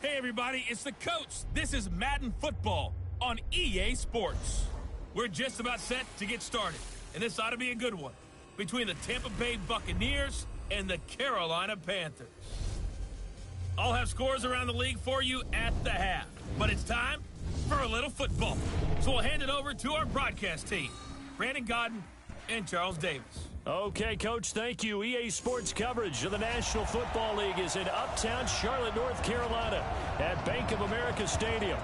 Hey, everybody, it's the coach. This is Madden Football on EA Sports. We're just about set to get started, and this ought to be a good one between the Tampa Bay Buccaneers and the Carolina Panthers. I'll have scores around the league for you at the half, but it's time for a little football. So we'll hand it over to our broadcast team, Brandon Godden and Charles Davis. Okay, Coach, thank you. EA Sports coverage of the National Football League is in uptown Charlotte, North Carolina at Bank of America Stadium.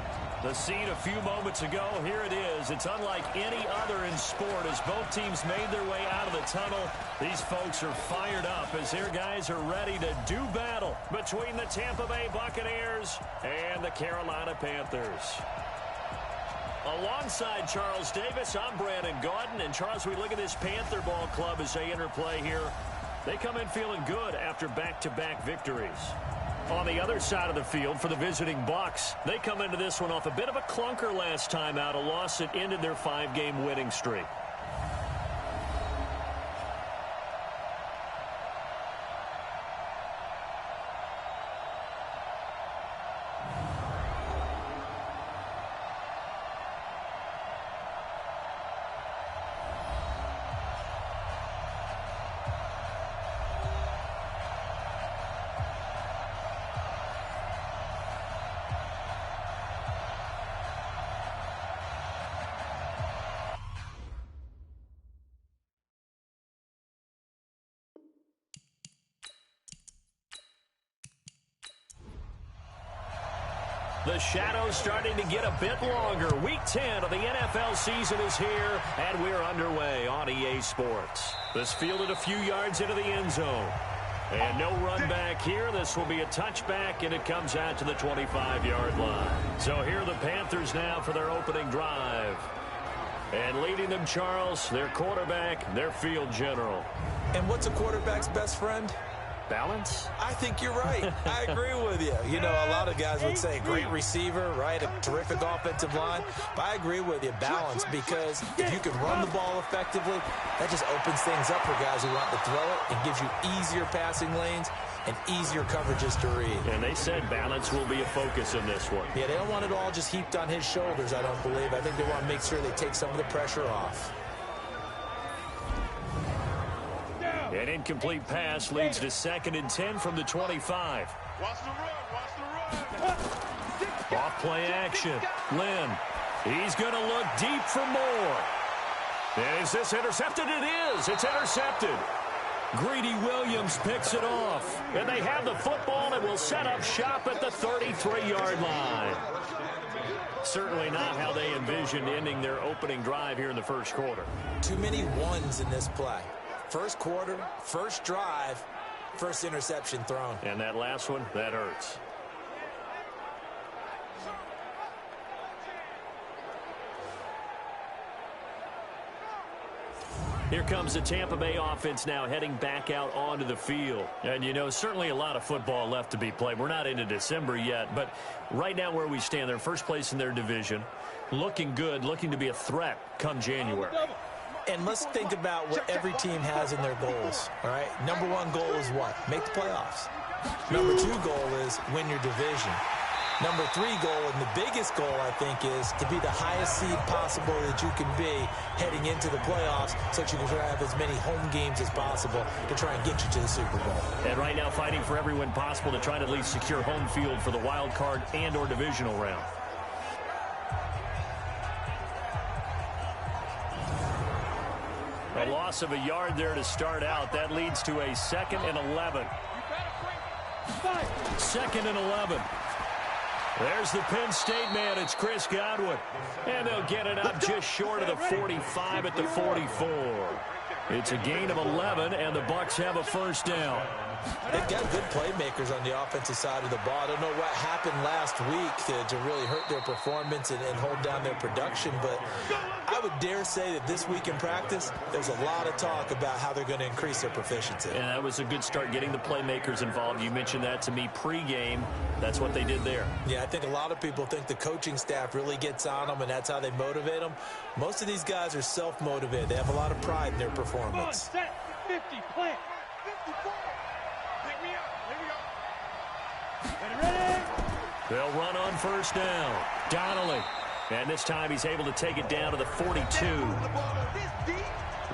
The scene a few moments ago, here it is. It's unlike any other in sport as both teams made their way out of the tunnel. These folks are fired up as their guys are ready to do battle between the Tampa Bay Buccaneers and the Carolina Panthers. Alongside Charles Davis, I'm Brandon Godden. And Charles, we look at this Panther ball club as they interplay here. They come in feeling good after back-to-back victories. On the other side of the field for the visiting Bucs, they come into this one off a bit of a clunker last time out, a loss that ended their 5-game winning streak. The shadow's starting to get a bit longer. Week 10 of the NFL season is here, and we're underway on EA Sports. This fielded a few yards into the end zone. And no run back here. This will be a touchback, and it comes out to the 25-yard line. So here are the Panthers now for their opening drive. And leading them, Charles, their quarterback, their field general. And what's a quarterback's best friend? Balance? I think you're right. I agree with you. You know, a lot of guys would say great receiver, right? A terrific offensive line. But I agree with you, balance, because if you can run the ball effectively, that just opens things up for guys who want to throw it and gives you easier passing lanes and easier coverages to read. And they said balance will be a focus in this one. Yeah, they don't want it all just heaped on his shoulders, I don't believe. I think they want to make sure they take some of the pressure off. An incomplete pass leads to 2nd and 10 from the 25. Watch the run. Off play action. Lynn. He's going to look deep for more. And is this intercepted? It is. It's intercepted. Greedy Williams picks it off. And they have the football and will set up shop at the 33-yard line. Certainly not how they envisioned ending their opening drive here in the first quarter. Too many ones in this play. First quarter, first drive, first interception thrown. And that last one, that hurts. Here comes the Tampa Bay offense now heading back out onto the field. And, you know, certainly a lot of football left to be played. We're not into December yet, but right now where we stand, they're first place in their division. Looking good, looking to be a threat come January. And let's think about what every team has in their goals, all right? Number one goal is what? Make the playoffs. Number two goal is win your division. Number three goal, and the biggest goal, I think, is to be the highest seed possible that you can be heading into the playoffs so that you can have as many home games as possible to try and get you to the Super Bowl. And right now fighting for every win possible to try to at least secure home field for the wild card and or divisional round. A loss of a yard there to start out. That leads to a 2nd and 11. 2nd and 11. There's the Penn State man. It's Chris Godwin. And they'll get it up just short of the 45 at the 44. It's a gain of 11, and the Bucs have a first down. They've got good playmakers on the offensive side of the ball. I don't know what happened last week to really hurt their performance and hold down their production, but I would dare say that this week in practice, there's a lot of talk about how they're going to increase their proficiency. And that was a good start, getting the playmakers involved. You mentioned that to me pregame. That's what they did there. Yeah, I think a lot of people think the coaching staff really gets on them, and that's how they motivate them. Most of these guys are self-motivated. They have a lot of pride in their performance. Set, 50, plant, 54. They'll run on first down. Donnelly. And this time he's able to take it down to the 42.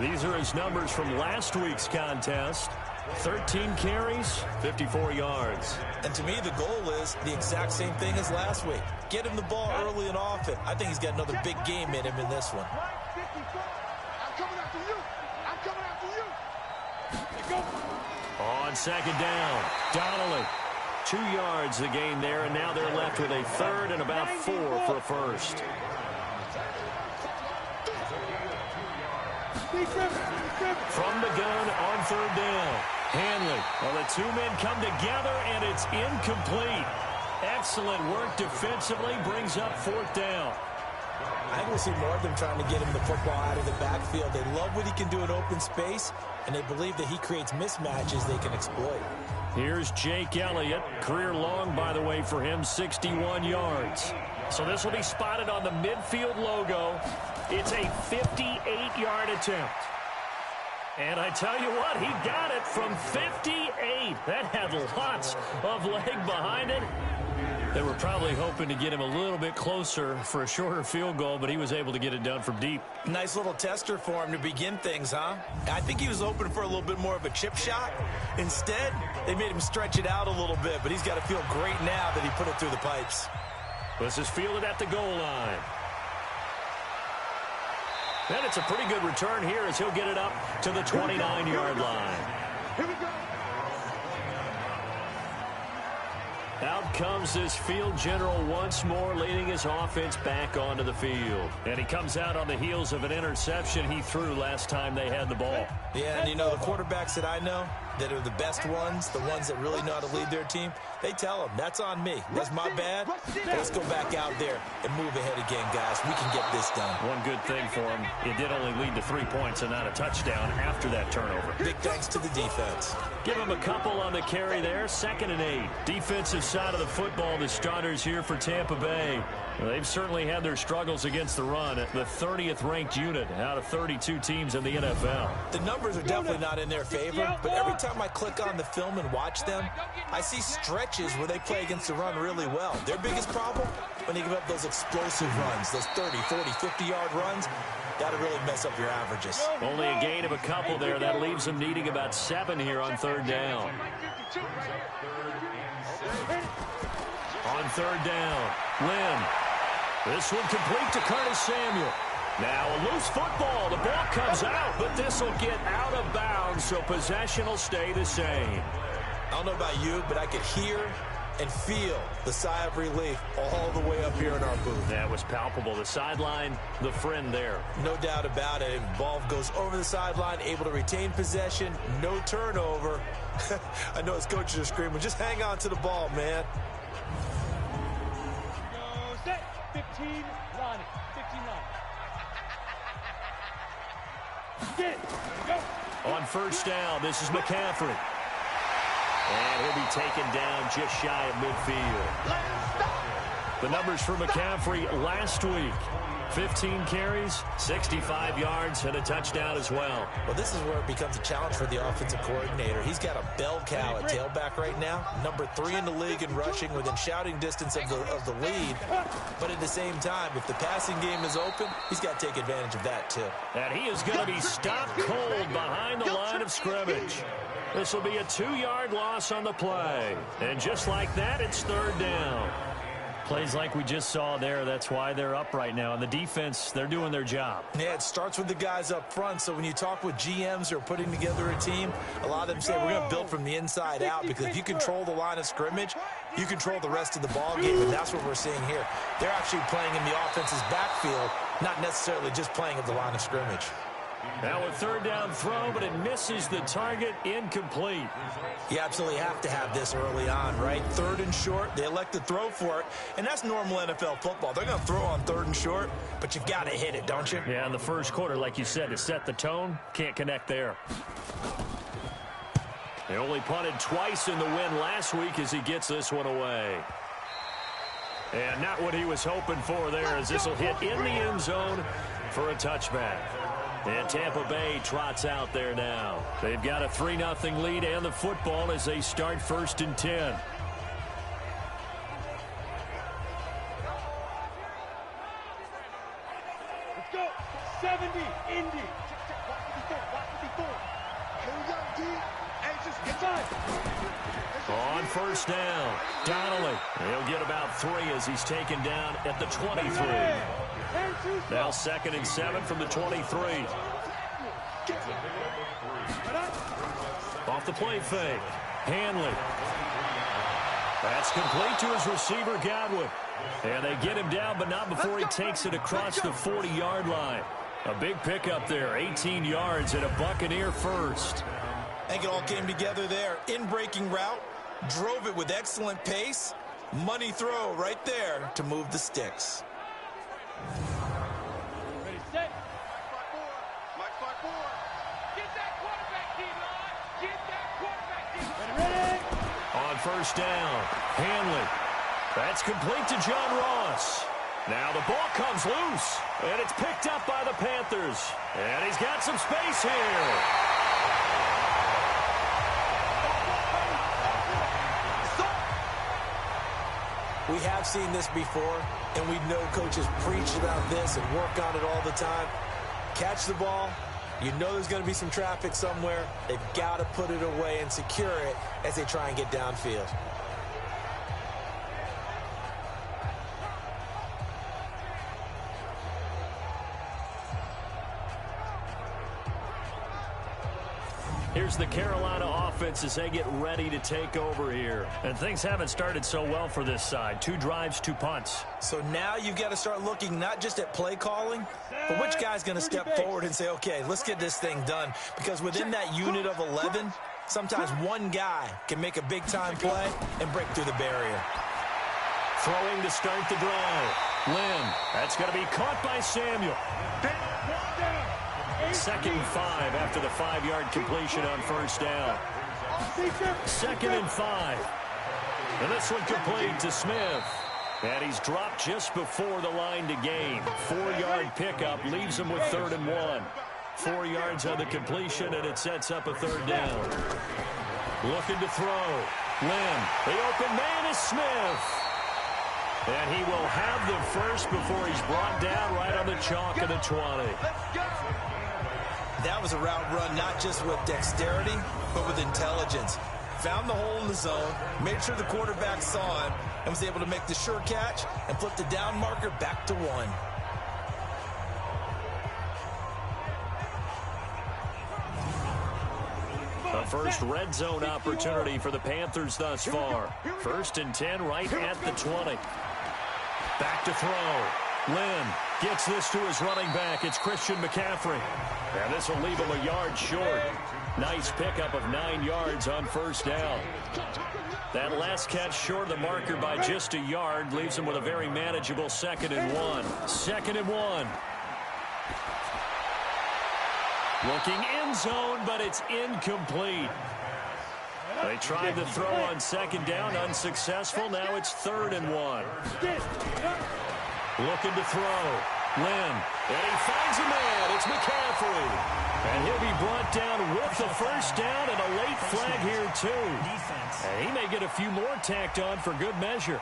These are his numbers from last week's contest. 13 carries, 54 yards. And to me, the goal is the exact same thing as last week. Get him the ball early and often. I think he's got another big game in him in this one. I'm coming after you. I'm coming after you. Go. On second down, Donnelly. 2 yards the gain there, and now they're left with a third and about 4 for a first. From the gun on third down. Hanley. Well, the two men come together, and it's incomplete. Excellent work defensively, brings up fourth down. I think we'll see more of them trying to get him the football out of the backfield. They love what he can do in open space, and they believe that he creates mismatches they can exploit. Here's Jake Elliott. Career long, by the way, for him, 61 yards. So this will be spotted on the midfield logo. It's a 58-yard attempt. And I tell you what, he got it from 58. That had lots of leg behind it. They were probably hoping to get him a little bit closer for a shorter field goal, but he was able to get it done from deep. Nice little tester for him to begin things, huh? I think he was hoping for a little bit more of a chip shot. Instead, they made him stretch it out a little bit, but he's got to feel great now that he put it through the pipes. This is fielded at the goal line. And it's a pretty good return here as he'll get it up to the 29-yard line. Here we go. Out comes this field general once more, leading his offense back onto the field. And he comes out on the heels of an interception he threw last time they had the ball. Yeah, and you know, the quarterbacks that I know that are the best ones, the ones that really know how to lead their team, they tell them, that's on me. That's my bad. But let's go back out there and move ahead again, guys. We can get this done. One good thing for him, it did only lead to 3 points and not a touchdown after that turnover. Big thanks to the defense. Give him a couple on the carry there. 2nd and 8. Defensive side of the football, the starters here for Tampa Bay. Well, they've certainly had their struggles against the run. The 30th ranked unit out of 32 teams in the NFL. The numbers are definitely not in their favor, but every time I click on the film and watch them, I see stretches where they play against the run really well. Their biggest problem, when they give up those explosive runs, those 30, 40, 50-yard runs, that'll really mess up your averages. Only a gain of a couple there. That leaves them needing about 7 here on third down. On third down, Lynn. This one complete to Curtis Samuel. Now a loose football. The ball comes out, but this will get out of bounds, so possession will stay the same. I don't know about you, but I could hear and feel the sigh of relief all the way up here in our booth. That was palpable. The sideline, the friend there. No doubt about it. Ball goes over the sideline, able to retain possession, no turnover. I know his coaches are screaming, just hang on to the ball, man. Go set. 15, line it. 15, line. Get it. Go. On first down, this is McCaffrey. And he'll be taken down just shy of midfield. The numbers for McCaffrey last week. 15 carries, 65 yards, and a touchdown as well. Well, this is where it becomes a challenge for the offensive coordinator. He's got a bell cow at tailback right now. Number 3 in the league in rushing, within shouting distance of the lead. But at the same time, if the passing game is open, he's got to take advantage of that too. And he is going to be stopped cold behind the line of scrimmage. This will be a 2-yard loss on the play. And just like that, it's third down. Plays like we just saw there, that's why they're up right now. And the defense, they're doing their job. Yeah, it starts with the guys up front. So when you talk with GMs who are putting together a team, a lot of them say we're going to build from the inside out, because if you control the line of scrimmage, you control the rest of the ball game, and that's what we're seeing here. They're actually playing in the offense's backfield, not necessarily just playing at the line of scrimmage. Now a third down throw, but it misses the target, incomplete. You absolutely have to have this early on, right? 3rd and short, they elect to throw for it, and that's normal NFL football. They're going to throw on 3rd and short, but you've got to hit it, don't you? Yeah, in the first quarter, like you said, to set the tone, can't connect there. They only punted twice in the win last week as he gets this one away. And not what he was hoping for there, as this will hit in the end zone for a touchback. And Tampa Bay trots out there now. They've got a 3-0 lead and the football as they start 1st and 10. On first down, Donnelly. He'll get about 3 as he's taken down at the 23. Now 2nd and 7 from the 23. Off the play fake. Hanley. That's complete to his receiver, Godwin. And they get him down, but not before he takes it across the 40-yard line. A big pickup there, 18 yards and a Buccaneer first. I think it all came together there. In-breaking route, drove it with excellent pace. Money throw right there to move the sticks. Ready, set. Mike 5-4. Get that quarterback, D-line. Get that quarterback, D-line. Ready. On first down, Hanley. That's complete to John Ross. Now the ball comes loose, and it's picked up by the Panthers. And he's got some space here. We have seen this before, and we know coaches preach about this and work on it all the time. Catch the ball. You know there's going to be some traffic somewhere. They've got to put it away and secure it as they try and get downfield. Here's the Carolina offense as they get ready to take over here. And things haven't started so well for this side. 2 drives, 2 punts. So now you've got to start looking not just at play calling, but which guy's going to step forward and say, okay, let's get this thing done. Because within that unit of 11, sometimes one guy can make a big-time play and break through the barrier. Throwing to start the drive. Lynn. That's going to be caught by Samuel. 2nd and 5 after the 5-yard completion on first down. 2nd and 5. And this one complete to Smith. And he's dropped just before the line to gain. 4-yard pickup leaves him with 3rd and 1. 4 yards on the completion, and it sets up a 3rd down. Looking to throw. Lynn. The open man is Smith. And he will have the first before he's brought down right on the chalk of the 20. That was a route run not just with dexterity, but with intelligence. Found the hole in the zone, made sure the quarterback saw him, and was able to make the sure catch and flip the down marker back to 1. A first red zone opportunity for the Panthers thus far. 1st and 10 right at the 20. Back to throw. Lynn gets this to his running back. It's Christian McCaffrey. And this will leave him a yard short. Nice pickup of 9 yards on first down. That last catch short of the marker by just a yard leaves him with a very manageable 2nd and 1. 2nd and 1. Looking end zone, but it's incomplete. They tried to throw on 2nd down, unsuccessful. Now it's 3rd and 1. Looking to throw. Lynn. And he finds a man. It's McCaffrey. And he'll be brought down with the first down and a late flag here, too. And he may get a few more tacked on for good measure.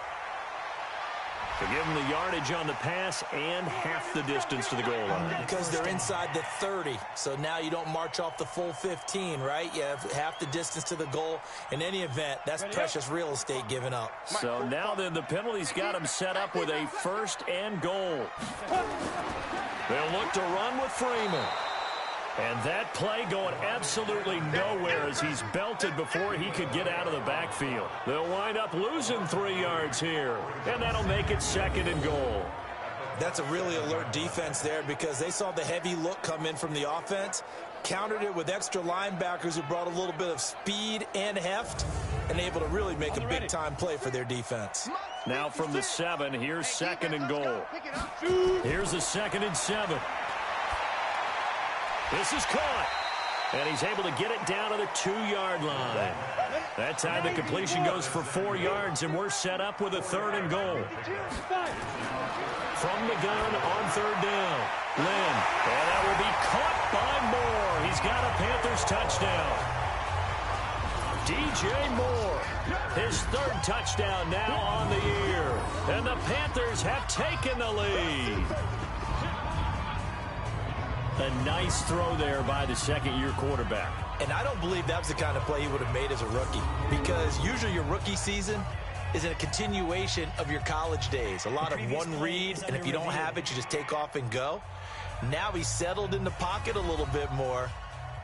To give him the yardage on the pass and half the distance to the goal line. Because they're inside the 30, so now you don't march off the full 15, right? You have half the distance to the goal. In any event, that's precious real estate given up. So now then the penalty's got him set up with a 1st and goal. They'll look to run with Freeman. And that play going absolutely nowhere as he's belted before he could get out of the backfield. They'll wind up losing 3 yards here, and that'll make it 2nd and goal. That's a really alert defense there because they saw the heavy look come in from the offense, countered it with extra linebackers who brought a little bit of speed and heft, and able to really make a big-time play for their defense. Now from the 7, here's 2nd and goal. Here's a 2nd and 7. This is caught, and he's able to get it down to the 2-yard line. That time the completion goes for 4 yards, and we're set up with a 3rd and goal. From the gun on 3rd down, Lynn, and that will be caught by Moore. He's got a Panthers touchdown. DJ Moore, his 3rd touchdown now on the year, and the Panthers have taken the lead. A nice throw there by the second-year quarterback. And I don't believe that was the kind of play he would have made as a rookie, because usually your rookie season is a continuation of your college days. A lot of one read, and if you don't have it, you just take off and go. Now he's settled in the pocket a little bit more,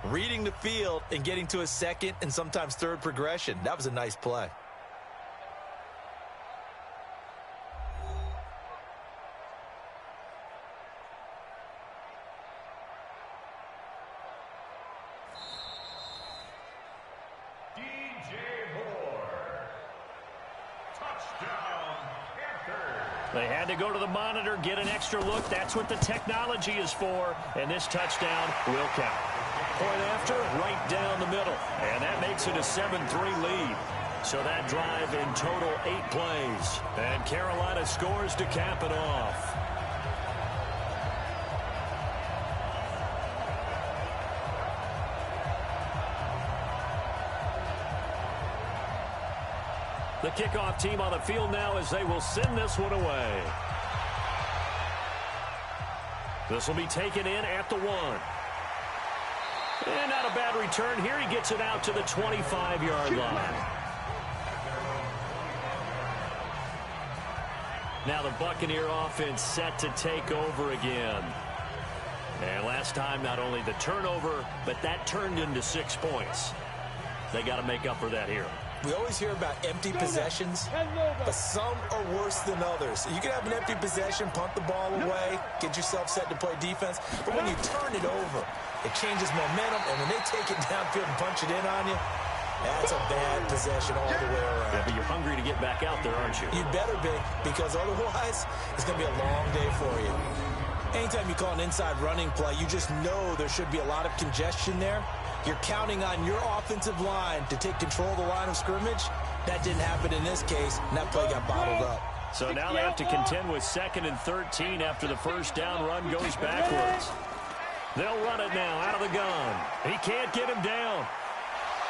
reading the field and getting to a second and sometimes third progression. That was a nice play. They had to go to the monitor, get an extra look. That's what the technology is for. And this touchdown will count. Point after, right down the middle. And that makes it a 7-3 lead. So that drive in total 8 plays. And Carolina scores to cap it off. The kickoff team on the field now as they will send this one away. This will be taken in at the 1. And not a bad return here. He gets it out to the 25-yard line. Now the Buccaneer offense set to take over again. And last time, not only the turnover, but that turned into 6 points. They got to make up for that here. We always hear about empty possessions, but some are worse than others. You can have an empty possession, punt the ball away, get yourself set to play defense, but when you turn it over, it changes momentum, and when they take it downfield and punch it in on you, that's a bad possession all the way around. Yeah, but you're hungry to get back out there, aren't you? You better be, because otherwise, it's going to be a long day for you. Anytime you call an inside running play, you just know there should be a lot of congestion there. You're counting on your offensive line to take control of the line of scrimmage. That didn't happen in this case, and that play got bottled up. So now they have to contend with 2nd and 13 after the first down run goes backwards. They'll run it now out of the gun. He can't get him down.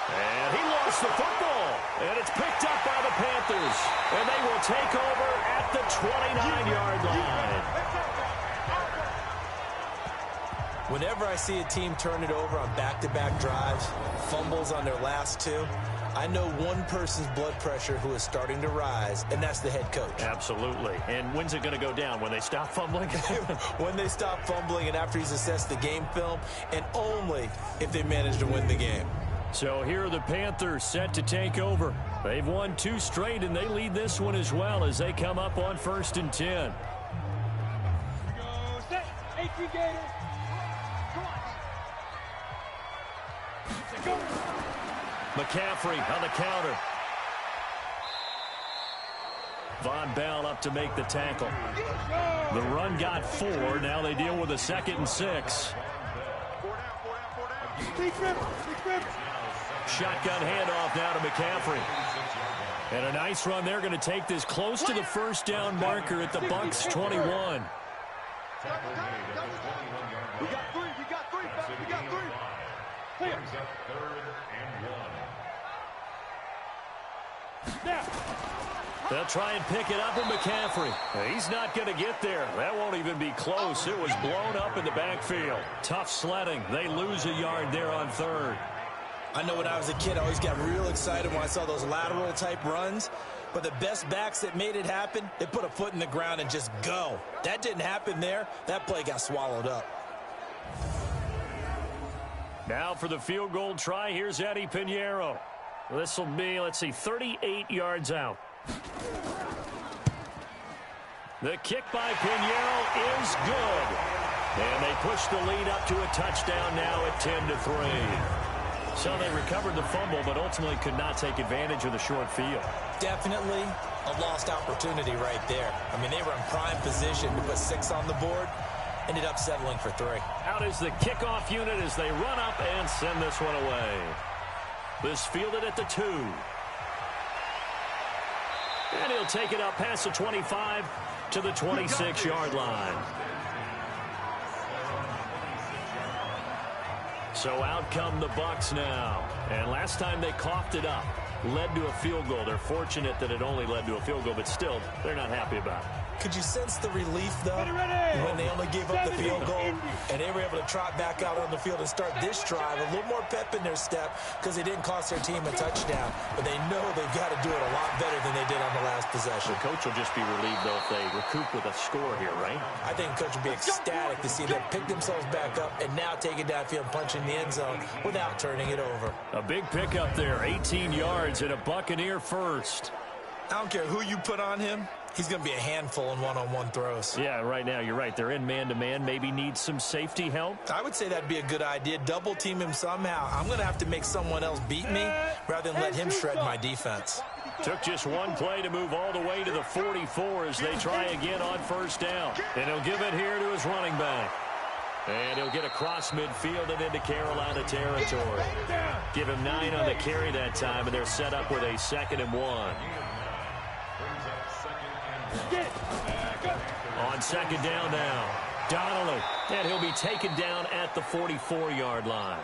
And he lost the football. And it's picked up by the Panthers. And they will take over at the 29-yard line. Whenever I see a team turn it over on back-to-back drives, fumbles on their last 2, I know one person's blood pressure who is starting to rise, and that's the head coach. Absolutely. And when's it going to go down? When they stop fumbling? When they stop fumbling and after he's assessed the game film, and only if they manage to win the game. So here are the Panthers set to take over. They've won 2 straight, and they lead this one as well as they come up on 1st and 10. Go set. 18 Gators. Go. McCaffrey on the counter. Von Bell up to make the tackle. The run got 4. Now they deal with a 2nd and 6. Shotgun handoff now to McCaffrey. And a nice run. They're going to take this close to the first down marker at the Bucs 21. We got 3. We got 3. We got 3. Clear. They'll try and pick it up with McCaffrey. He's not going to get there. That won't even be close. It was blown up in the backfield. Tough sledding. They lose a yard there on 3rd. I know when I was a kid, I always got real excited when I saw those lateral-type runs. But the best backs that made it happen, they put a foot in the ground and just go. That didn't happen there. That play got swallowed up. Now for the field goal try, here's Eddie Pinheiro. This will be, 38 yards out. The kick by Pinheiro is good. And they push the lead up to a touchdown now at 10-3. So they recovered the fumble, but ultimately could not take advantage of the short field. Definitely a lost opportunity right there. I mean, they were in prime position to put 6 on the board. Ended up settling for 3. Out is the kickoff unit as they run up and send this one away. This fielded at the 2. And he'll take it up past the 25 to the 26-yard line. So out come the Bucs now. And last time they coughed it up, led to a field goal. They're fortunate that it only led to a field goal, but still, they're not happy about it. Could you sense the relief, though, when they only gave up the field goal and they were able to trot back out on the field and start this drive? A little more pep in their step because they didn't cost their team a touchdown. But they know they've got to do it a lot better than they did on the last possession. The coach will just be relieved, though, if they recoup with a score here, right? I think the coach will be ecstatic to see them pick themselves back up and now take it downfield and punch in the end zone without turning it over. A big pickup there, 18 yards and a Buccaneer first. I don't care who you put on him. He's going to be a handful in one-on-one throws. Yeah, right now, you're right. They're in man-to-man. Maybe need some safety help. I would say that'd be a good idea. Double team him somehow. I'm going to have to make someone else beat me rather than let him shred my defense. Took just one play to move all the way to the 44 as they try again on first down. And he'll give it here to his running back. And he'll get across midfield and into Carolina territory. Give him 9 on the carry that time, and they're set up with a 2nd and 1. On 2nd down now, Donnelly, and he'll be taken down at the 44-yard line.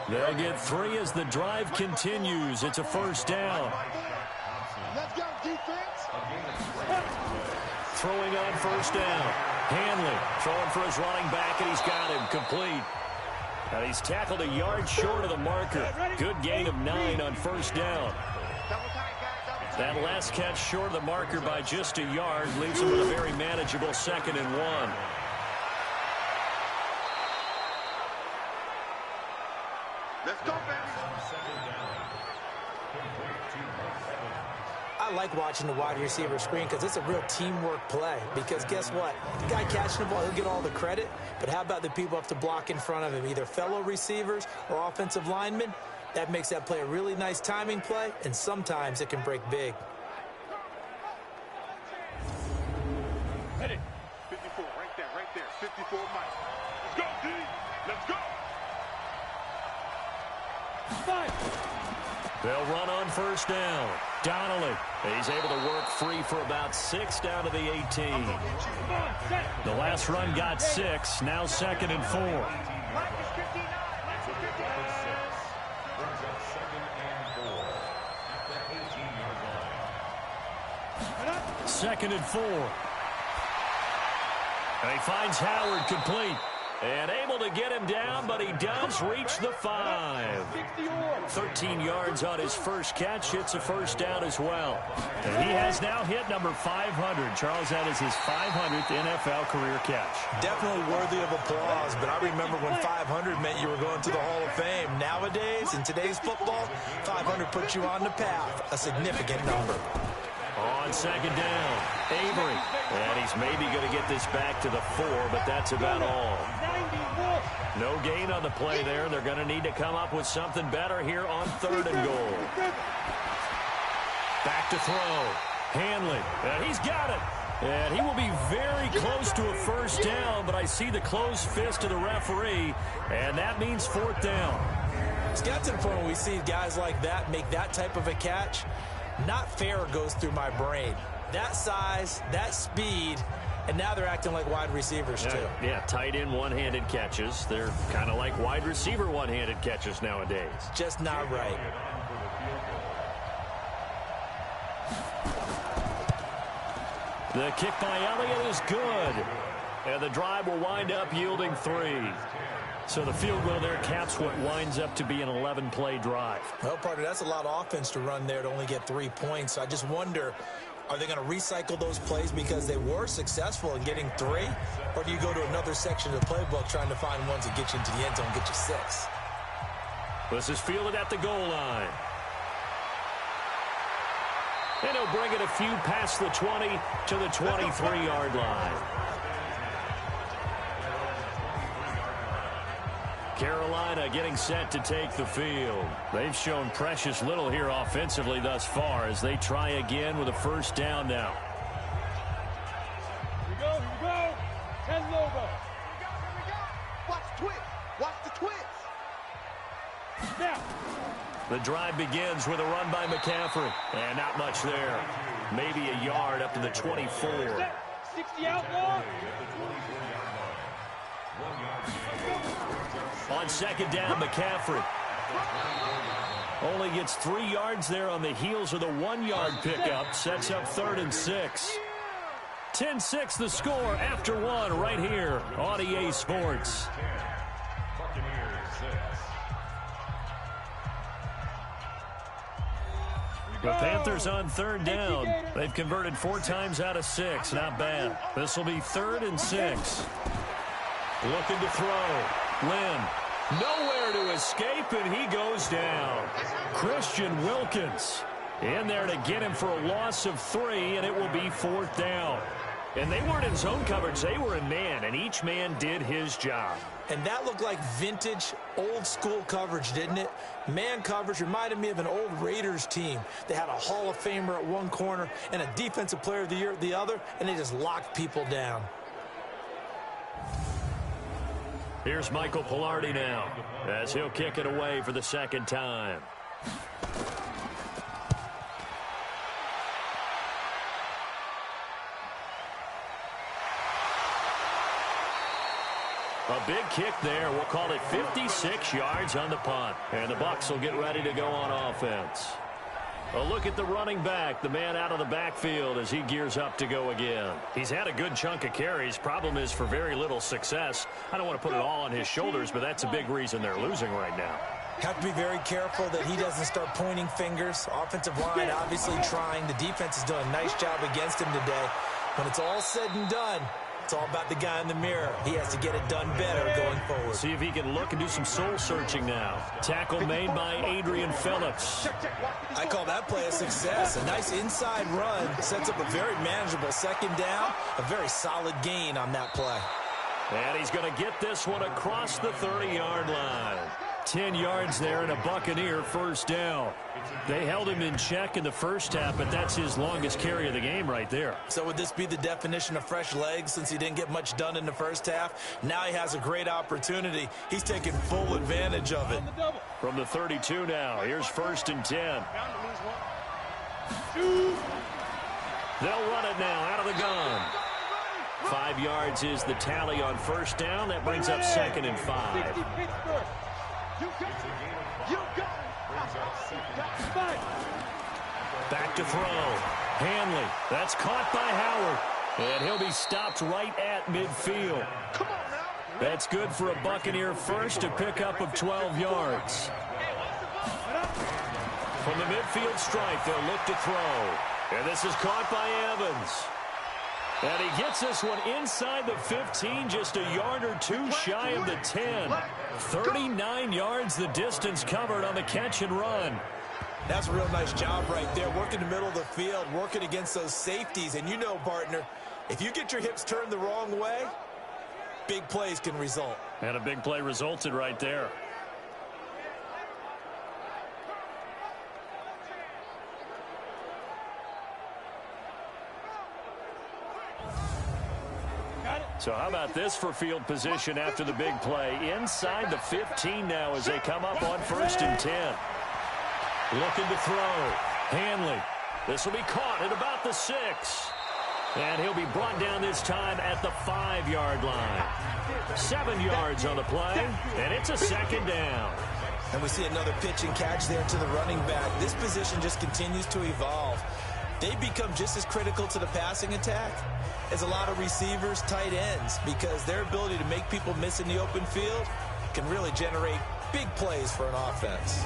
They'll get 3 as the drive continues. It's a first down. Let's go, defense. Throwing on first down. Hanley throwing for his running back, and he's got him complete. And he's tackled a yard short of the marker. Good gain of 9 on first down. That last catch short of the marker by just a yard leaves him with a very manageable 2nd and 1. Let's go, baby. I like watching the wide receiver screen because it's a real teamwork play. Because guess what? The guy catching the ball, he'll get all the credit. But how about the people have to block in front of him, either fellow receivers or offensive linemen? That makes that play a really nice timing play, and sometimes it can break big. Ready. 54, right there. 54 Mike. Let's go, D. Let's go. 5. They'll run on first down. Donnelly, he's able to work free for about 6 down to the 18. The last run got 6, now 2nd and 4. 2nd and 4. And he finds Howard complete. And able to get him down, but he does reach the 5. 13 yards on his first catch. It's a first down as well. And he has now hit number 500. Charles, that is his 500th NFL career catch. Definitely worthy of applause, but I remember when 500 meant you were going to the Hall of Fame. Nowadays, in today's football, 500 puts you on the path, a significant number. On 2nd down, Avery. And he's maybe going to get this back to the 4, but that's about all. No gain on the play there. They're going to need to come up with something better here on 3rd and goal. Back to throw. Hanley. And he's got it. And he will be very close to a first down, but I see the closed fist of the referee, and that means 4th down. It's got to the point where we see guys like that make that type of a catch. Not fair goes through my brain. That size, that speed, and now they're acting like wide receivers too. Yeah, tight end one-handed catches. They're kind of like wide receiver one-handed catches nowadays. Just not right. The kick by Elliott is good. And the drive will wind up yielding 3. So the field goal there caps what winds up to be an 11-play drive. Well, partner, that's a lot of offense to run there to only get 3 points. So I just wonder, are they going to recycle those plays because they were successful in getting 3? Or do you go to another section of the playbook trying to find ones that get you into the end zone and get you 6? This is fielded at the goal line. And he'll bring it a few past the 20 to the 23-yard line. Carolina getting set to take the field. They've shown precious little here offensively thus far as they try again with a first down now. Here we go. 10 logo. Here we go. Watch the twist. Watch the twist. Now. The drive begins with a run by McCaffrey. And not much there. Maybe a yard up to the 24. 60 outlaw. On second down, McCaffrey only gets 3 yards there on the heels of the 1-yard pickup. Sets up 3rd and 6. 10-6 the score after one right here on EA Sports. The Panthers on third down. They've converted 4 times out of 6. Not bad. This will be 3rd and 6. Looking to throw. Lynn. Nowhere to escape, and he goes down. Christian Wilkins in there to get him for a loss of 3, and it will be 4th down. And they weren't in zone coverage. They were in man, and each man did his job. And that looked like vintage, old-school coverage, didn't it? Man coverage reminded me of an old Raiders team. They had a Hall of Famer at one corner and a Defensive Player of the Year at the other, and they just locked people down. Here's Michael Pilardi now as he'll kick it away for the 2nd time. A big kick there. We'll call it 56 yards on the punt. And the Bucs will get ready to go on offense. A look at the running back, the man out of the backfield as he gears up to go again. He's had a good chunk of carries. Problem is for very little success. I don't want to put it all on his shoulders, but that's a big reason they're losing right now. Have to be very careful that he doesn't start pointing fingers. Offensive line obviously trying. The defense has done a nice job against him today. When it's all said and done, it's all about the guy in the mirror. He has to get it done better going forward. See if he can look and do some soul searching now. Tackle made by Adrian Phillips. I call that play a success. A nice inside run sets up a very manageable 2nd down. A very solid gain on that play. And he's going to get this one across the 30-yard line. 10 yards there and a Buccaneer 1st down. They held him in check in the first half, but that's his longest carry of the game right there. So would this be the definition of fresh legs since he didn't get much done in the first half? Now he has a great opportunity. He's taking full advantage of it. From the 32 now, here's 1st and 10. They'll run it now out of the gun. 5 yards is the tally on 1st down. That brings up 2nd and 5. Back to throw. Hanley. That's caught by Howard. And he'll be stopped right at midfield. That's good for a Buccaneer first, a pickup of 12 yards. From the midfield stripe, they'll look to throw. And this is caught by Evans. And he gets this one inside the 15, just a yard or 2 shy of the 10. 39 yards the distance covered on the catch and run. That's a real nice job right there, working the middle of the field, working against those safeties. And you know, partner, if you get your hips turned the wrong way, big plays can result. And a big play resulted right there. So how about this for field position after the big play? Inside the 15 now as they come up on 1st and 10. Looking to throw. Hanley. This will be caught at about the 6. And he'll be brought down this time at the 5-yard line. 7 yards on the play, and it's a 2nd down. And we see another pitch and catch there to the running back. This position just continues to evolve. They become just as critical to the passing attack as a lot of receivers, tight ends, because their ability to make people miss in the open field can really generate big plays for an offense.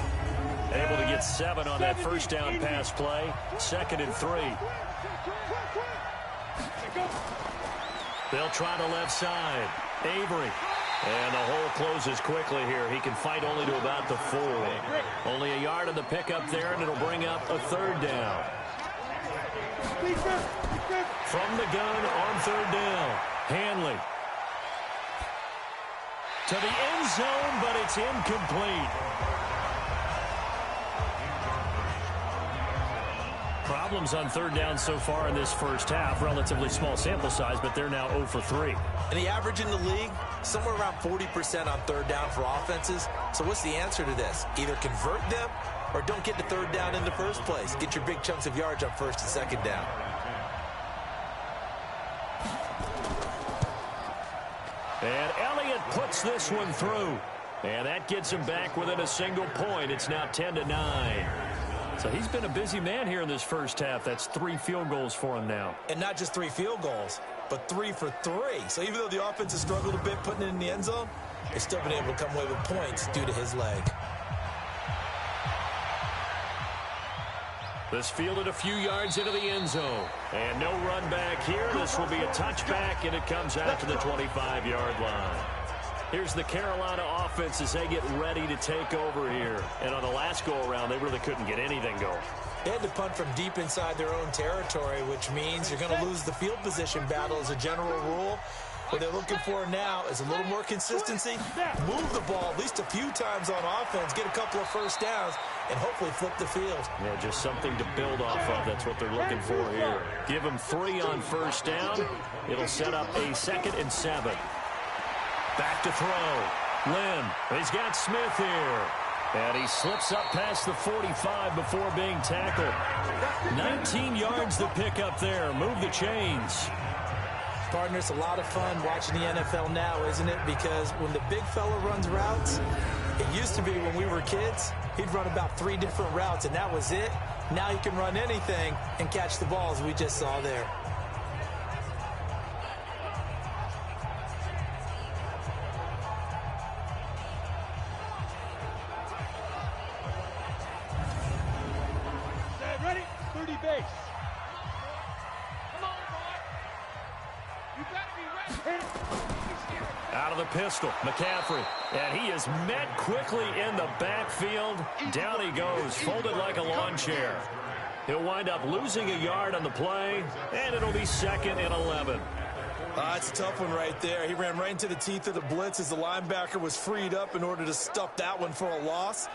Able to get 7 on that 1st down pass play. 2nd and 3. They'll try the left side. Avery. And the hole closes quickly here. He can fight only to about the 4. Only a yard on the pickup there, and it'll bring up a 3rd down. From the gun on 3rd down. Hanley. To the end zone, but it's incomplete. Problems on 3rd down so far in this first half. Relatively small sample size, but they're now 0 for 3. And the average in the league, somewhere around 40% on 3rd down for offenses. So what's the answer to this? Either convert them or don't get to 3rd down in the first place. Get your big chunks of yards on 1st and 2nd down. And Elliott puts this one through. And that gets him back within a single point. It's now 10-9. So he's been a busy man here in this first half. That's 3 field goals for him now. And not just 3 field goals, but 3 for 3. So even though the offense has struggled a bit putting it in the end zone, they've still been able to come away with points due to his leg. This fielded a few yards into the end zone. And no run back here. This will be a touchback, and it comes out to the 25-yard line. Here's the Carolina offense as they get ready to take over here. And on the last go-around, they really couldn't get anything going. They had to punt from deep inside their own territory, which means you're going to lose the field position battle as a general rule. What they're looking for now is a little more consistency, move the ball at least a few times on offense, get a couple of first downs, and hopefully flip the field. Yeah, just something to build off of. That's what they're looking for here. Give them 3 on first down. It'll set up a 2nd and 7. Back to throw. Lynn, he's got Smith here. And he slips up past the 45 before being tackled. 19 yards to pick up there. Move the chains. Partner, it's a lot of fun watching the NFL now, isn't it? Because when the big fella runs routes, it used to be when we were kids, he'd run about 3 different routes, and that was it. Now he can run anything and catch the balls we just saw there. Ready? 30 base. Come on, boy. You better be ready. Out of the pistol, McCaffrey. And he is met quickly in the backfield. Down he goes, folded like a lawn chair. He'll wind up losing a yard on the play, and it'll be 2nd and 11. It's a tough one right there. He ran right into the teeth of the blitz as the linebacker was freed up in order to stuff that one for a loss.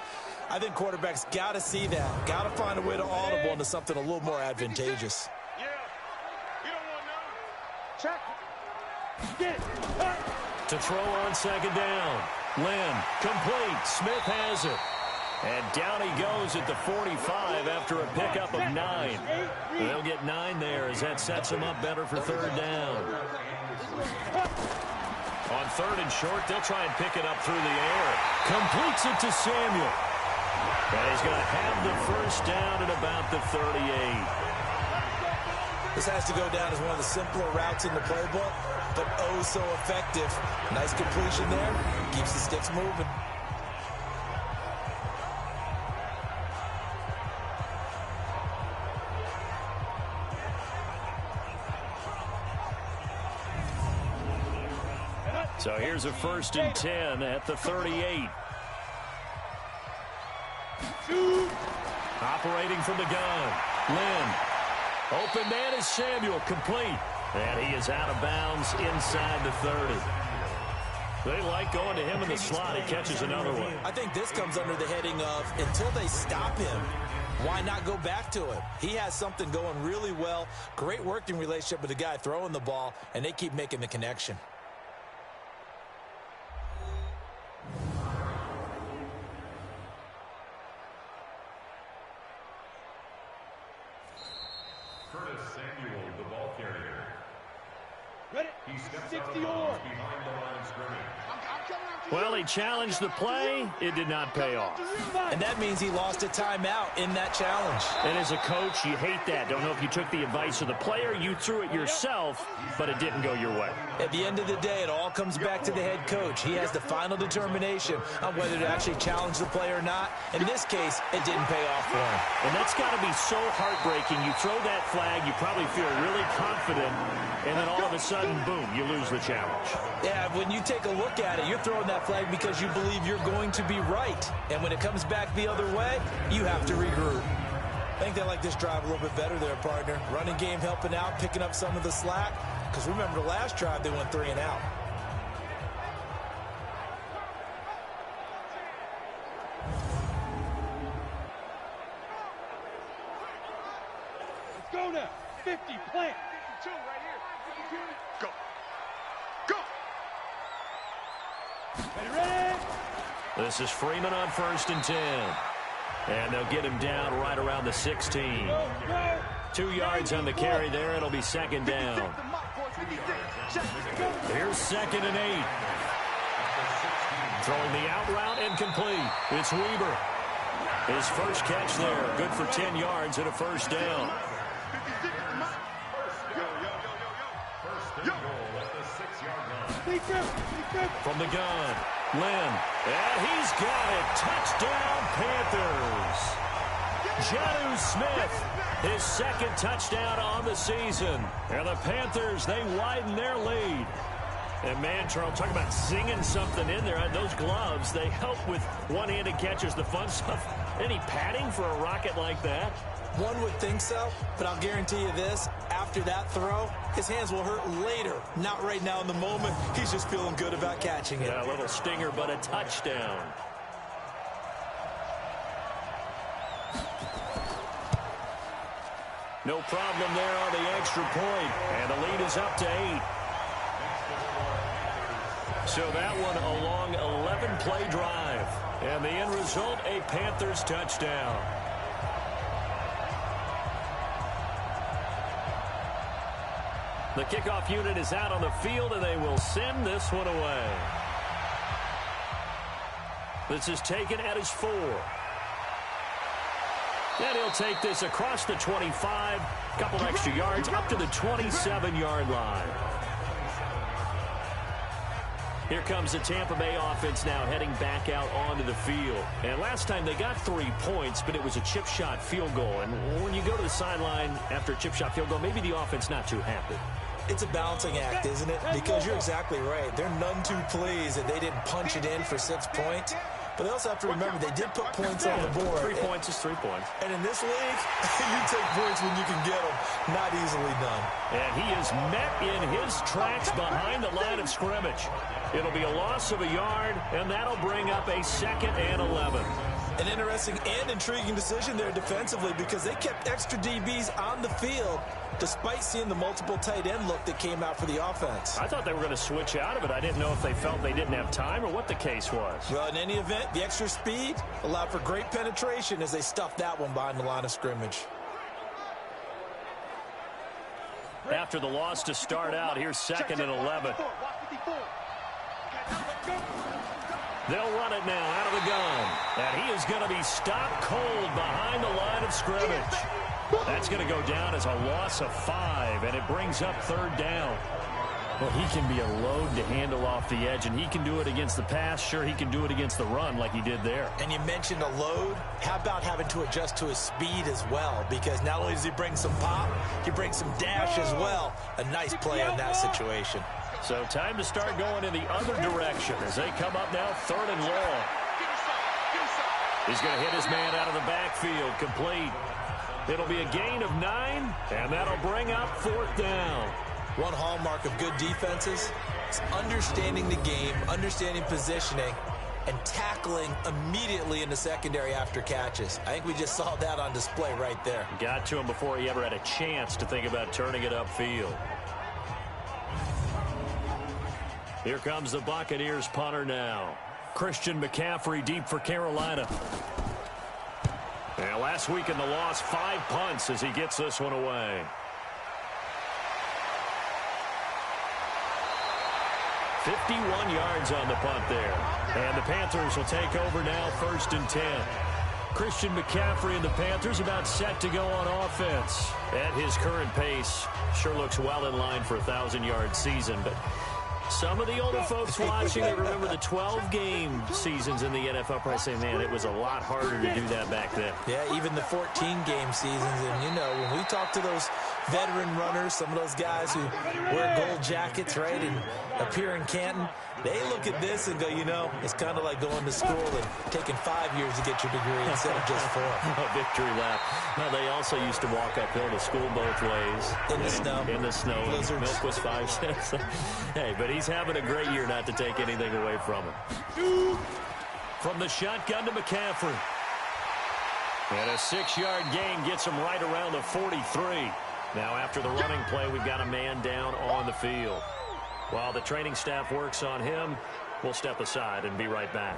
I think quarterbacks got to see that. Got to find a way to audible into something a little more advantageous. Yeah. You don't want no. Check. Get. To throw on 2nd down. Lynn, complete. Smith has it. And down he goes at the 45 after a pickup of 9. They'll get 9 there as that sets him up better for 3rd down. On 3rd and short, they'll try and pick it up through the air. Completes it to Samuel. And he's going to have the first down at about the 38. This has to go down as one of the simpler routes in the playbook, but oh so effective. Nice completion there. Keeps the sticks moving. So here's a 1st and 10 at the 38. Operating from the gun. Lynn. Open man is Samuel. Complete. And he is out of bounds inside the 30. They like going to him in the slot. He catches another one. I think this comes under the heading of until they stop him, why not go back to him? He has something going really well. Great working relationship with the guy throwing the ball, and they keep making the connection. Samuel, the ball carrier. Ready? He steps 60 out of bounds behind the line of scrimmage. Well, he challenged the play. It did not pay off. And that means he lost a timeout in that challenge. And as a coach, you hate that. Don't know if you took the advice of the player. You threw it yourself, but it didn't go your way. At the end of the day, it all comes back to the head coach. He has the final determination on whether to actually challenge the play or not. In this case, it didn't pay off for him. And that's got to be so heartbreaking. You throw that flag, you probably feel really confident, and then all of a sudden, boom, you lose the challenge. Yeah, when you take a look at it, you're throwing that flag because you believe you're going to be right. And when it comes back the other way, you have to regroup. I think they like this drive a little bit better there, partner. Running game helping out, picking up some of the slack. Because remember, the last drive, they went 3 and out. Let's go now. 50, plant. 52 right here. Go. Go. Ready? This is Freeman on 1st and 10. And they'll get him down right around the 16. Go, go. 2 yards on the carry there. It'll be 2nd down. Here's 2nd and 8. Throwing the out route and complete. It's Weaver. His first catch there, good for 10 yards and a first down. From the gun, Lynn, and he's got it. Touchdown, Panthers. Jonnu Smith, his second touchdown on the season. And the Panthers, they widen their lead. And man, Charles, talk about singing something in there. Those gloves, they help with one-handed catches, the fun stuff. Any padding for a rocket like that? One would think so, but I'll guarantee you this. After that throw, his hands will hurt later. Not right now in the moment. He's just feeling good about catching it. Yeah, a little stinger, but a touchdown. No problem there on the extra point. And the lead is up to 8. So that one a long 11-play drive. And the end result, a Panthers touchdown. The kickoff unit is out on the field, and they will send this one away. This is taken at his 4. And he'll take this across the 25, couple extra yards, up to the 27-yard line. Here comes the Tampa Bay offense now heading back out onto the field. And last time they got 3 points, but it was a chip shot field goal. And when you go to the sideline after a chip shot field goal, maybe the offense not too happy. It's a balancing act, isn't it? Because you're exactly right. They're none too pleased that they didn't punch it in for 6 points. But they also have to remember they did put points on the board. 3 points is 3 points. And in this league, you take points when you can get them. Not easily done. And he is met in his tracks behind the line of scrimmage. It'll be a loss of a yard, and that'll bring up a 2nd and 11. An interesting and intriguing decision there defensively because they kept extra DBs on the field despite seeing the multiple tight end look that came out for the offense. I thought they were going to switch out of it. I didn't know if they felt they didn't have time or what the case was. Well, in any event, the extra speed allowed for great penetration as they stuffed that one behind the line of scrimmage. After the loss to start out, here's 2nd and 11. They'll run it now out of the gun. And he is going to be stopped cold behind the line of scrimmage. That's going to go down as a loss of 5, and it brings up 3rd down. Well, he can be a load to handle off the edge, and he can do it against the pass. Sure, he can do it against the run like he did there. And you mentioned a load. How about having to adjust to his speed as well? Because not only does he bring some pop, he brings some dash as well. A nice play in that situation. So time to start going in the other direction as they come up now 3rd and long. He's going to hit his man out of the backfield, complete. It'll be a gain of 9, and that'll bring up 4th down. One hallmark of good defenses is understanding the game, understanding positioning, and tackling immediately in the secondary after catches. I think we just saw that on display right there. Got to him before he ever had a chance to think about turning it upfield. Here comes the Buccaneers punter now. Christian McCaffrey deep for Carolina. And last week in the loss, 5 punts as he gets this one away. .51 yards on the punt there. And the Panthers will take over now 1st and 10. Christian McCaffrey and the Panthers about set to go on offense. At his current pace, sure looks well in line for a 1,000-yard season, but some of the older folks watching, they remember the 12-game seasons in the NFL, probably say, man, it was a lot harder to do that back then. Yeah, even the 14-game seasons. And, you know, when we talk to those veteran runners, some of those guys who wear gold jackets, right, and appear in Canton, they look at this and go, you know, it's kind of like going to school and taking 5 years to get your degree instead of just 4. A victory lap. Now, they also used to walk uphill to school both ways. In the snow. In the snow. Blizzards. Milk was 5 cents. Hey, but he's having a great year not to take anything away from him. From the shotgun to McCaffrey. And a 6-yard gain gets him right around the 43. Now, after the running play, we've got a man down on the field. While the training staff works on him, we'll step aside and be right back.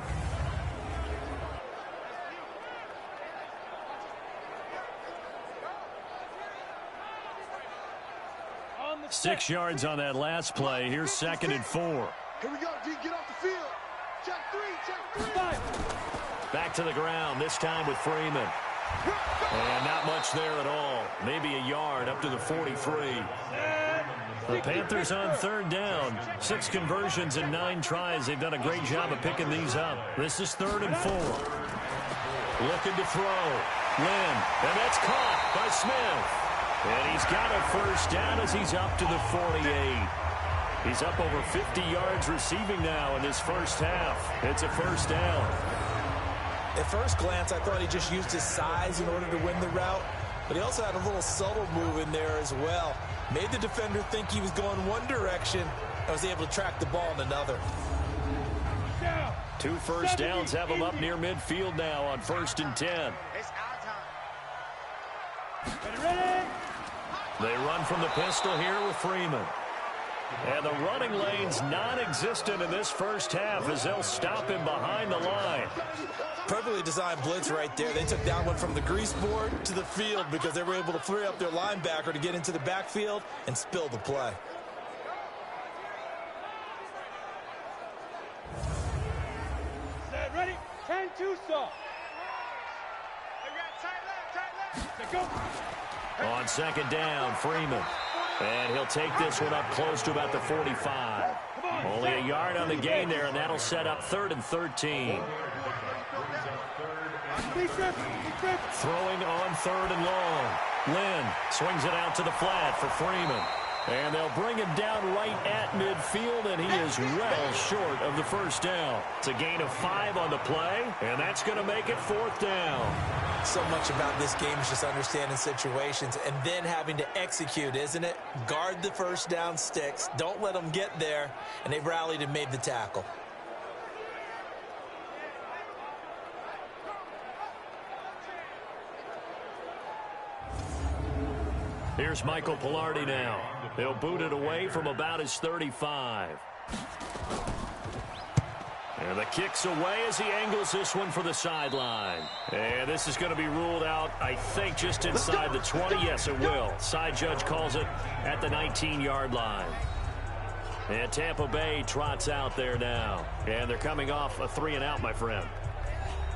6 yards on that last play. Here's 2nd and 4. Here we go, D. Get off the field. Check 3, check 3. Back to the ground, this time with Freeman. And not much there at all. Maybe a yard up to the 43. The Panthers on third down. 6 conversions in 9 tries. They've done a great job of picking these up. This is 3rd and 4. Looking to throw. Lynn. And that's caught by Smith. And he's got a first down as he's up to the 48. He's up over 50 yards receiving now in his first half. It's a first down. At first glance, I thought he just used his size in order to win the route, but he also had a little subtle move in there as well. Made the defender think he was going one direction and was able to track the ball in another. 2 first downs have him up near midfield now on 1st and 10. They run from the pistol here with Freeman. And the running lane's non-existent in this first half as they'll stop him behind the line. Perfectly designed blitz right there. They took that one from the grease board to the field because they were able to free up their linebacker to get into the backfield and spill the play. Set, ready, 10-2 saw. Go. On 2nd down, Freeman. And he'll take this one up close to about the 45. Only a yard on the gain there, and that'll set up 3rd and 13. Throwing on 3rd and long. Lynn swings it out to the flat for Freeman. And they'll bring him down right at midfield, and he is well short of the first down. It's a gain of 5 on the play, and that's going to make it 4th down. So much about this game is just understanding situations and then having to execute, isn't it? Guard the first down sticks. Don't let them get there, and they rallied and made the tackle. Here's Michael Pilardi now. He'll boot it away from about his 35. And the kick's away as he angles this one for the sideline. And this is going to be ruled out, I think, just inside the 20. Yes, it will. Side judge calls it at the 19-yard line. And Tampa Bay trots out there now. And they're coming off a 3-and-out, my friend.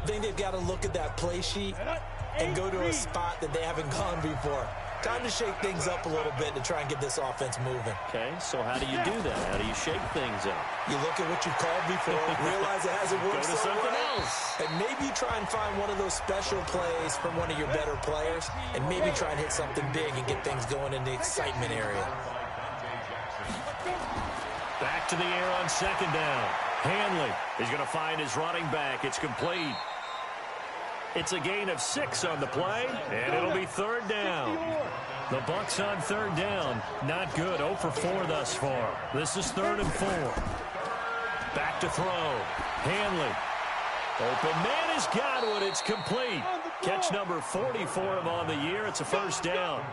I think they've got to look at that play sheet and go to a spot that they haven't gone before. Time to shake things up a little bit to try and get this offense moving. Okay, so how do you do that? How do you shake things up? You look at what you've called before, realize it hasn't worked Go to something well, else. and maybe try and find one of those special plays from one of your better players, and maybe try and hit something big and get things going in the excitement area. Back to the air on 2nd down. Hanley is going to find his running back. It's complete. It's a gain of 6 on the play, and it'll be 3rd down. The Bucs on 3rd down. Not good. 0 for 4 thus far. This is 3rd and 4. Back to throw. Hanley. Open man has got one. It's complete. Catch number 40 for him on the year. It's a first down.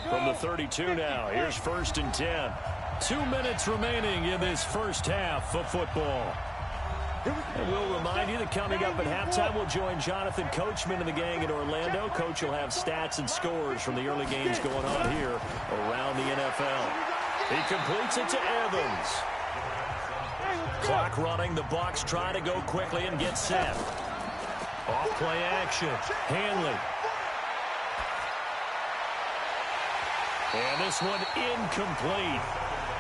From the 32 now, here's 1st and 10. 2 minutes remaining in this first half of football. And we'll remind you that coming up at halftime, we'll join Jonathan Coachman and the gang in Orlando. Coach will have stats and scores from the early games going on here around the NFL. He completes it to Evans. Clock running. The Bucs try to go quickly and get set. Off play action. Hanley. And this one incomplete.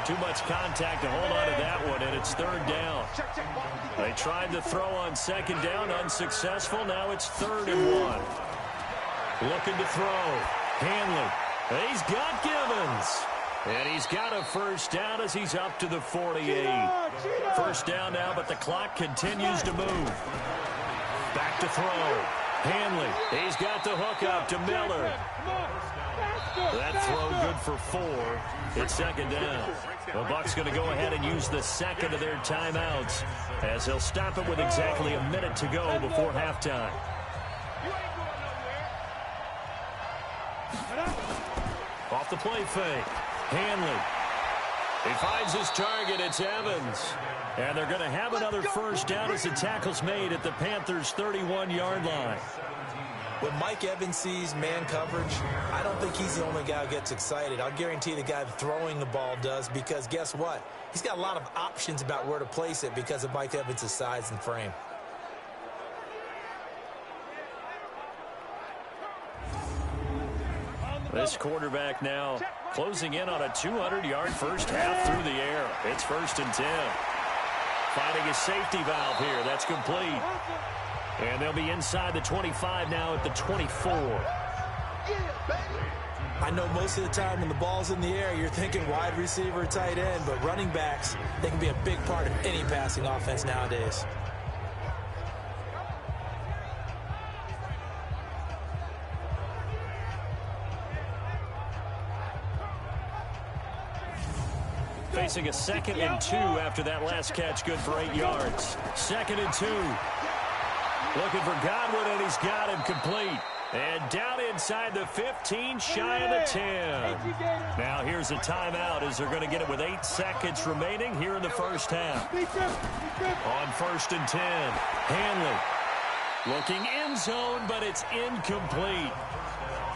Too much contact to hold on to that one, and it's 3rd down. They tried to throw on 2nd down, unsuccessful. Now it's 3rd and 1. Looking to throw. Hanley. He's got Givens. And he's got a first down as he's up to the 48. First down now, but the clock continues to move. Back to throw. Hanley. He's got the hook up to Miller. That throw good for 4. It's 2nd down. The Bucs going to go ahead and use the second of their timeouts as they'll stop it with exactly a minute to go before halftime. Off the play fake. Hanley. He finds his target. It's Evans. And they're going to have another first down as the tackle's made at the Panthers' 31-yard line. When Mike Evans sees man coverage, I don't think he's the only guy who gets excited. I'll guarantee the guy throwing the ball does, because guess what? He's got a lot of options about where to place it because of Mike Evans' size and frame. This quarterback now closing in on a 200-yard first half through the air. It's 1st and 10. Finding a safety valve here. That's complete. And they'll be inside the 25 now at the 24. I know most of the time when the ball's in the air, you're thinking wide receiver, tight end, but running backs, they can be a big part of any passing offense nowadays. Facing a 2nd and 2 after that last catch, good for 8 yards. 2nd and 2. Looking for Godwin, and he's got him complete. And down inside the 15, shy of the 10. Now here's a timeout as they're going to get it with 8 seconds remaining here in the first half. On 1st and 10, Hanley looking end zone, but it's incomplete.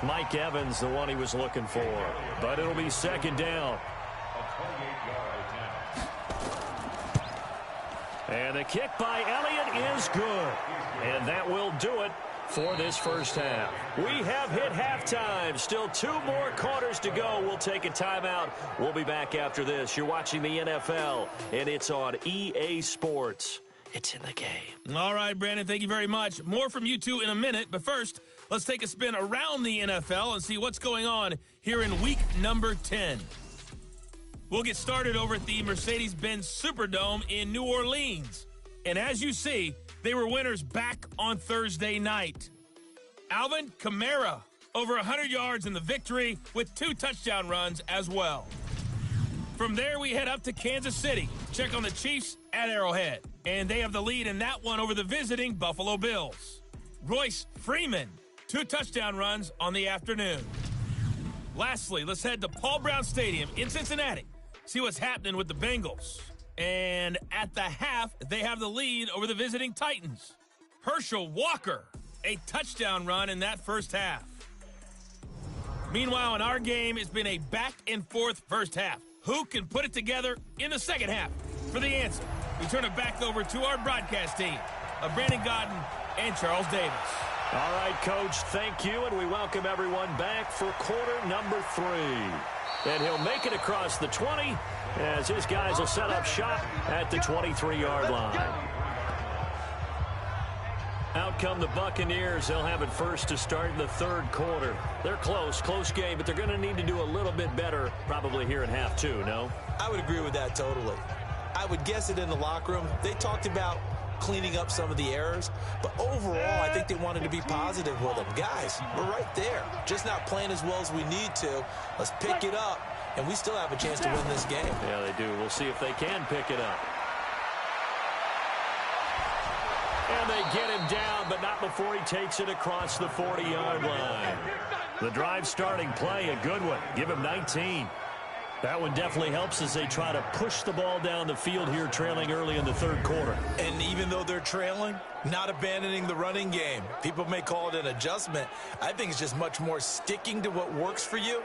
Mike Evans, the one he was looking for. But it'll be 2nd down. And the kick by Elliott is good. And that will do it for this first half. We have hit halftime. Still 2 more quarters to go. We'll take a timeout. We'll be back after this. You're watching the NFL, and it's on EA Sports. It's in the game. All right, Brandon, thank you very much. More from you two in a minute. But first, let's take a spin around the NFL and see what's going on here in week number 10. We'll get started over at the Mercedes-Benz Superdome in New Orleans. And as you see, they were winners back on Thursday night. Alvin Kamara, over 100 yards in the victory with 2 touchdown runs as well. From there, we head up to Kansas City. Check on the Chiefs at Arrowhead. And they have the lead in that one over the visiting Buffalo Bills. Royce Freeman, 2 touchdown runs on the afternoon. Lastly, let's head to Paul Brown Stadium in Cincinnati. See what's happening with the Bengals. And at the half, they have the lead over the visiting Titans. Herschel Walker, a touchdown run in that first half. Meanwhile, in our game, it's been a back-and-forth first half. Who can put it together in the second half? For the answer, we turn it back over to our broadcast team of Brandon Godden and Charles Davis. All right, Coach, thank you, and we welcome everyone back for quarter number 3. And he'll make it across the 20 as his guys will set up shop at the 23-yard line. Out come the Buccaneers. They'll have it first to start in the 3rd quarter. They're close game, but they're going to need to do a little bit better probably here in half 2, no? I would agree with that totally. I would guess it in the locker room. They talked about cleaning up some of the errors, but overall, I think they wanted to be positive with them. Guys, we're right there. Just not playing as well as we need to. Let's pick it up, and we still have a chance to win this game. Yeah, they do. We'll see if they can pick it up. And they get him down, but not before he takes it across the 40-yard line. The drive starting play, a good one. Give him 19. That one definitely helps as they try to push the ball down the field here, trailing early in the 3rd quarter. And even though they're trailing, not abandoning the running game. People may call it an adjustment. I think it's just much more sticking to what works for you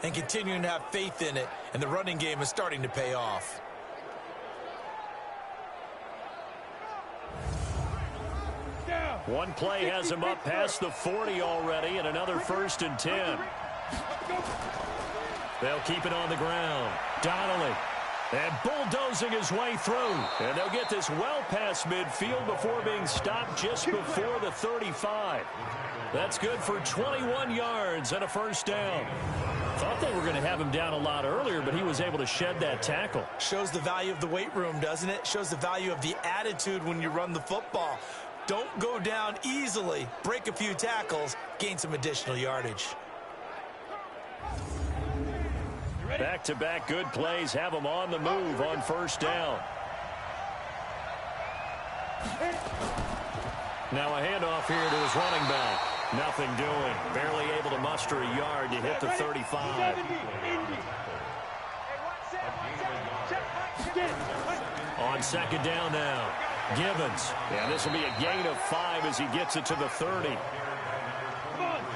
and continuing to have faith in it, and the running game is starting to pay off. One play has him up past the 40 already, and another 1st and 10. They'll keep it on the ground. Donnelly. And bulldozing his way through. And they'll get this well past midfield before being stopped just before the 35. That's good for 21 yards and a first down. Thought they were going to have him down a lot earlier, but he was able to shed that tackle. Shows the value of the weight room, doesn't it? Shows the value of the attitude when you run the football. Don't go down easily. Break a few tackles. Gain some additional yardage. Back-to-back good plays have them on the move on 1st down. Now a handoff here to his running back. Nothing doing. Barely able to muster a yard to hit the 35. On second down now, Gibbons. And this will be a gain of 5 as he gets it to the 30.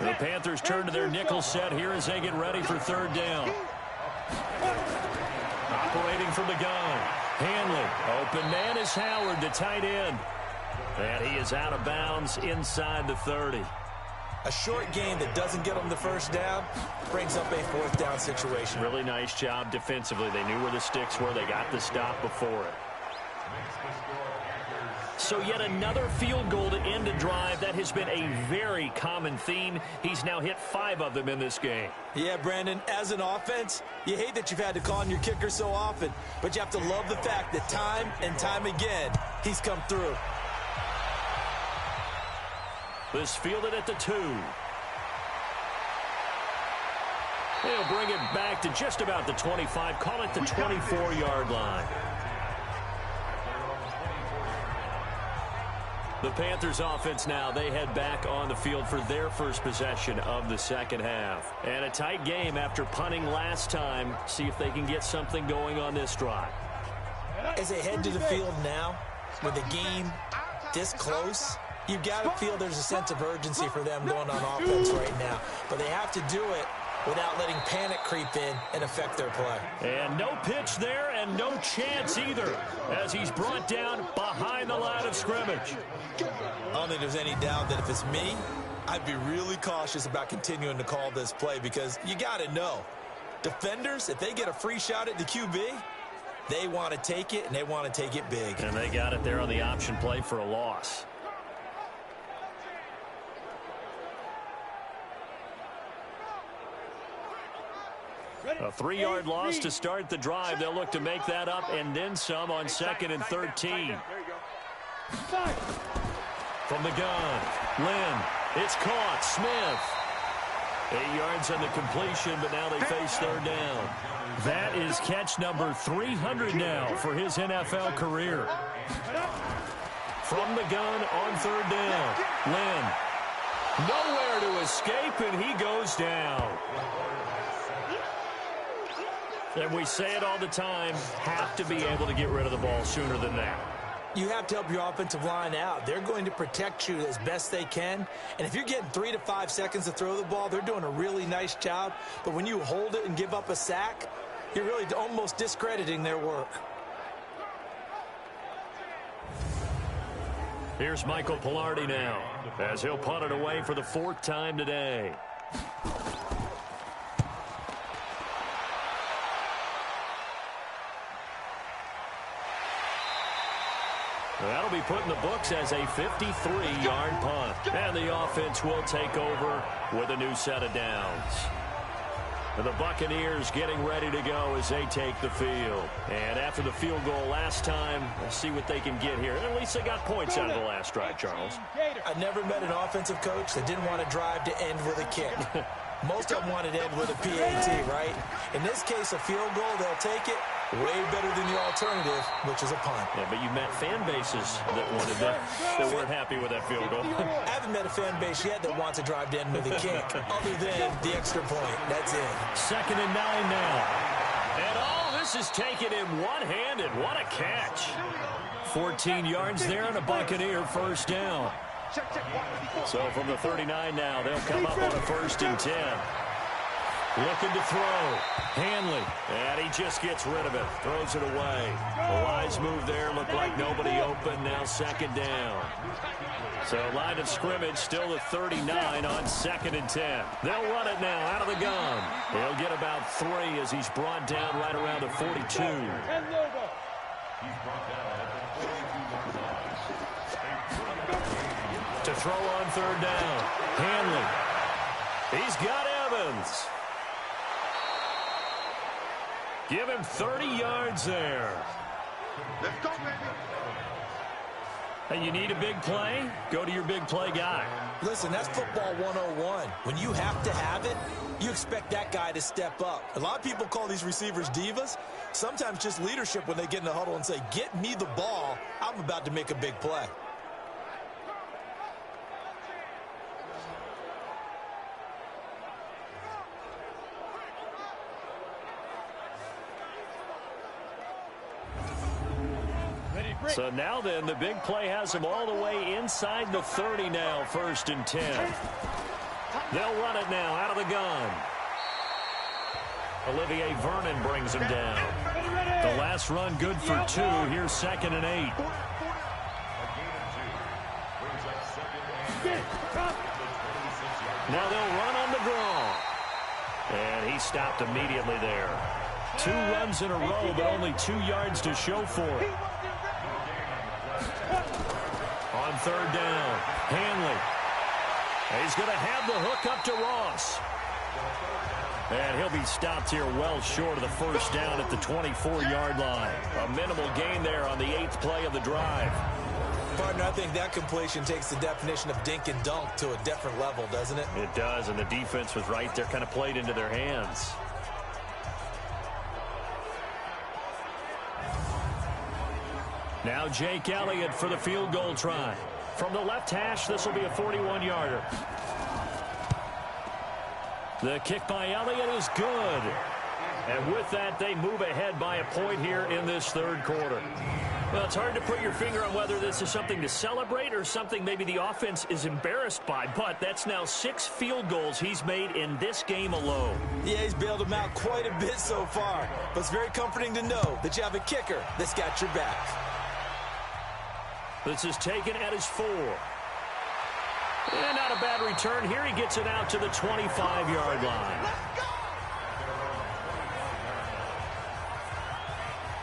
The Panthers turn to their nickel set here as they get ready for third down. Operating from the gun. Hanley. Open man is Howard, the tight end. And he is out of bounds inside the 30. A short game that doesn't get them the first down brings up a fourth down situation. Really nice job defensively. They knew where the sticks were. They got the stop before it. So yet another field goal to end a drive. That has been a very common theme. He's now hit 5 of them in this game. Yeah, Brandon, as an offense, you hate that you've had to call on your kicker so often, but you have to love the fact that time and time again, he's come through. This fielded at the 2. They'll bring it back to just about the 25. Call it the 24-yard line. The Panthers offense now, they head back on the field for their first possession of the second half. And a tight game after punting last time. See if they can get something going on this drive. As they head to the field now, with the game this close, you've got to feel there's a sense of urgency for them going on offense right now. But they have to do it without letting panic creep in and affect their play. And no pitch there and no chance either as he's brought down behind the line of scrimmage. I don't think there's any doubt that if it's me, I'd be really cautious about continuing to call this play because you got to know, defenders, if they get a free shot at the QB, they want to take it, and they want to take it big. And they got it there on the option play for a loss. A 3-yard loss to start the drive. They'll look to make that up and then some on 2nd and 13. From the gun, Lynn. It's caught. Smith. 8 yards on the completion, but now they face third down. That is catch number 300 now for his NFL career. From the gun on third down, Lynn. Nowhere to escape, and he goes down. And we say it all the time, have to be able to get rid of the ball sooner than that. You have to help your offensive line out. They're going to protect you as best they can. And if you're getting 3 to 5 seconds to throw the ball, they're doing a really nice job. But when you hold it and give up a sack, you're really almost discrediting their work. Here's Michael Pilardi now as he'll punt it away for the 4th time today. That'll be put in the books as a 53-yard punt. And the offense will take over with a new set of downs. And the Buccaneers getting ready to go as they take the field. And after the field goal last time, we'll see what they can get here. And at least they got points out of the last drive, Charles. I've never met an offensive coach that didn't want to drive to end with a kick. Most of them wanted to end with a PAT, right? In this case, a field goal, they'll take it. Way better than the alternative, which is a punt. Yeah, but you met fan bases that wanted that weren't happy with that field goal. I haven't met a fan base yet that wants to drive to end with a kick, other than the extra point. That's it. 2nd and 9 now. And all this is taken in one-handed. What a catch. 14 yards there and a Buccaneer first down. So from the 39 now, they'll come up on a 1st and 10. Looking to throw. Hanley. And he just gets rid of it. Throws it away. The wise move there. Looked like nobody open. Now 2nd down. So line of scrimmage still at 39 on 2nd and 10. They'll run it now out of the gun. He'll get about 3 as he's brought down right around the 42. To throw on 3rd down. Hanley. He's got Evans. Give him 30 yards there. Let's go, baby. And you need a big play? Go to your big play guy. Listen, that's football 101. When you have to have it, you expect that guy to step up. A lot of people call these receivers divas. Sometimes just leadership when they get in the huddle and say, get me the ball. I'm about to make a big play. So now then, the big play has them all the way inside the 30 now, 1st and 10. They'll run it now out of the gun. Olivier Vernon brings him down. The last run good for 2. Here's 2nd and 8. Now they'll run on the draw. And he stopped immediately there. 2 runs in a row, but only 2 yards to show for it. On 3rd down, Hanley. He's going to have the hook up to Ross. And he'll be stopped here well short of the 1st down at the 24-yard line. A minimal gain there on the 8th play of the drive. Partner, I think that completion takes the definition of dink and dunk to a different level, doesn't it? It does, and the defense was right there, kind of played into their hands. Now Jake Elliott for the field goal try. From the left hash, this will be a 41-yarder. The kick by Elliott is good. And with that, they move ahead by a point here in this 3rd quarter. Well, it's hard to put your finger on whether this is something to celebrate or something maybe the offense is embarrassed by. But that's now 6 field goals he's made in this game alone. Yeah, he's bailed them out quite a bit so far. But it's very comforting to know that you have a kicker that's got your back. This is taken at his 4. And not a bad return here. He gets it out to the 25-yard line.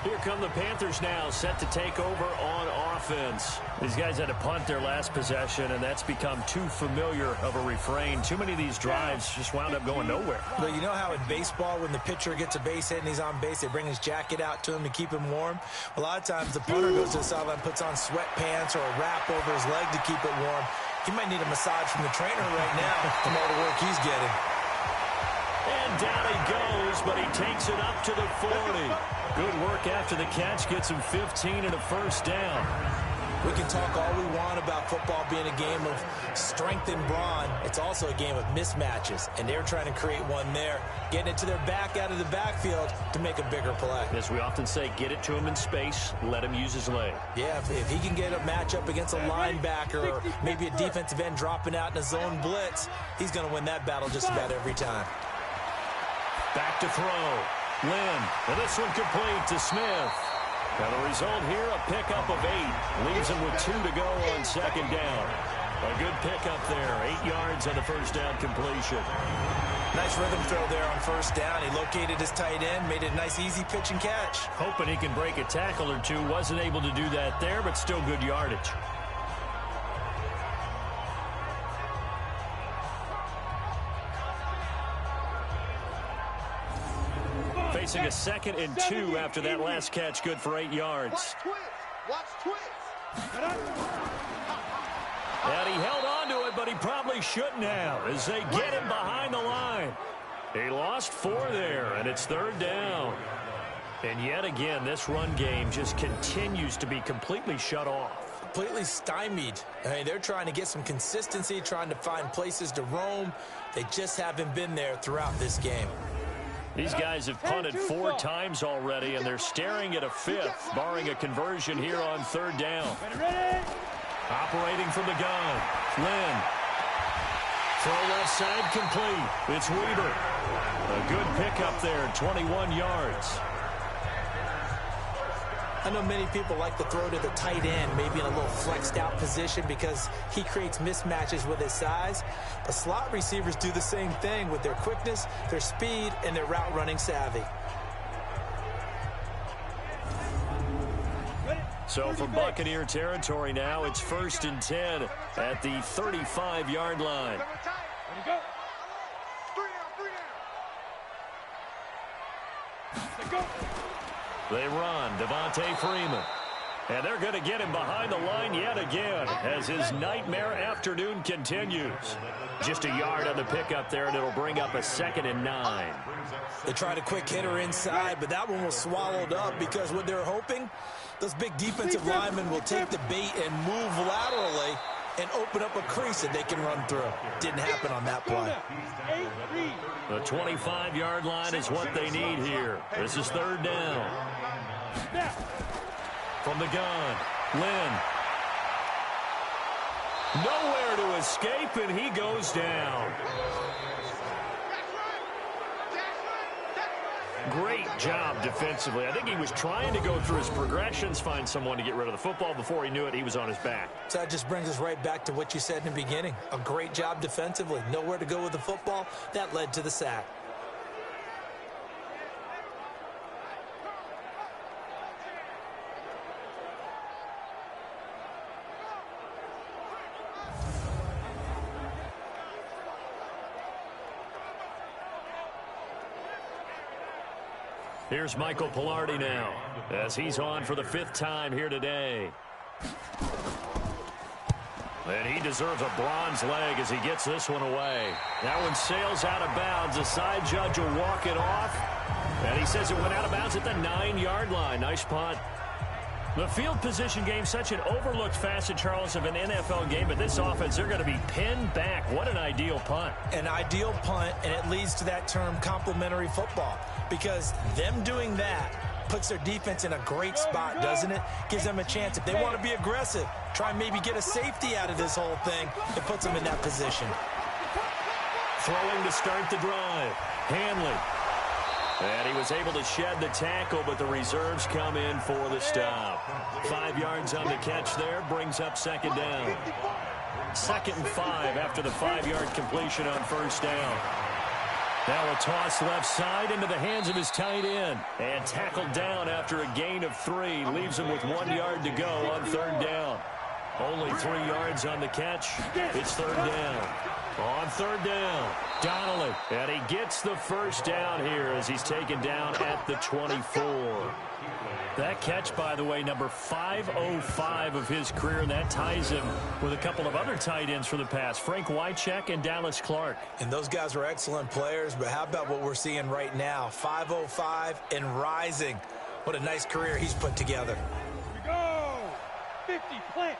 Here come the Panthers now, set to take over on offense. These guys had to punt their last possession, and that's become too familiar of a refrain. Too many of these drives just wound up going nowhere. Well, you know how in baseball, when the pitcher gets a base hit and he's on base, they bring his jacket out to him to keep him warm? A lot of times the punter goes to the sideline, puts on sweatpants or a wrap over his leg to keep it warm. He might need a massage from the trainer right now from all the work he's getting. And down he goes, but he takes it up to the 40. Good work after the catch, gets him 15 and a 1st down. We can talk all we want about football being a game of strength and brawn. It's also a game of mismatches, and they're trying to create one there, getting it to their back out of the backfield to make a bigger play. As we often say, get it to him in space, let him use his leg. Yeah, if he can get a matchup against a linebacker or maybe a defensive end dropping out in a zone blitz, he's going to win that battle just about every time. Back to throw. Lynn, and this one complete to Smith. And the result here, a pickup of 8. Leaves him with 2 to go on 2nd down. A good pickup there. 8 yards on the 1st down completion. Nice rhythm throw there on 1st down. He located his tight end, made it a nice, easy pitch and catch. Hoping he can break a tackle or two. Wasn't able to do that there, but still good yardage. Facing a 2nd and 2 after that last catch, good for 8 yards. Watch twist. And he held on to it, but he probably shouldn't have as they get him behind the line. He lost 4 there, and it's 3rd down. And yet again, this run game just continues to be completely shut off. Completely stymied. I mean, they're trying to get some consistency, trying to find places to roam. They just haven't been there throughout this game. These guys have punted 4 times already, and they're staring at a 5th, barring a conversion here on 3rd down. Operating from the gun, Lynn. Throw left side complete. It's Weaver. A good pickup there, 21 yards. I know many people like to throw to the tight end, maybe in a little flexed out position because he creates mismatches with his size. But slot receivers do the same thing with their quickness, their speed, and their route running savvy. So from Buccaneer territory now, it's 1st and 10 at the 35-yard line. Go. 3 down. Go. They run, Devontae Freeman. And they're going to get him behind the line yet again as his nightmare afternoon continues. Just a yard on the pickup there, and it'll bring up a 2nd and 9. They tried a quick hitter inside, but that one was swallowed up because what they're hoping, those big defensive linemen will take the bait and move laterally and open up a crease that they can run through. Didn't happen on that play. The 25-yard line is what they need here. This is 3rd down. From the gun, Lynn. Nowhere to escape, and he goes down. Great job defensively. I think he was trying to go through his progressions, find someone to get rid of the football. Before he knew it, he was on his back. So that just brings us right back to what you said in the beginning. A great job defensively. Nowhere to go with the football. That led to the sack. Here's Michael Pilardi now, as he's on for the 5th time here today. And he deserves a bronze leg as he gets this one away. That one sails out of bounds. The side judge will walk it off. And he says it went out of bounds at the 9-yard line. Nice punt. The field position game, such an overlooked facet, Charles, of an NFL game. But this offense, they're going to be pinned back. What an ideal punt. An ideal punt, and it leads to that term complementary football. Because them doing that puts their defense in a great spot, doesn't it? Gives them a chance. If they want to be aggressive, try and maybe get a safety out of this whole thing, it puts them in that position. Throwing to start the drive. Hanley. And he was able to shed the tackle, but the reserves come in for the stop. 5 yards on the catch there, brings up 2nd down. 2nd and 5 after the 5-yard completion on 1st down. Now a toss left side into the hands of his tight end. And tackled down after a gain of 3. Leaves him with 1 yard to go on 3rd down. Only 3 yards on the catch. It's 3rd down. On 3rd down, Donnelly. And he gets the 1st down here as he's taken down at the 24. That catch, by the way, number 505 of his career, and that ties him with a couple of other tight ends for the past, Frank Wycheck and Dallas Clark. And those guys were excellent players, but how about what we're seeing right now? 505 and rising. What a nice career he's put together. Here we go. 50 plant.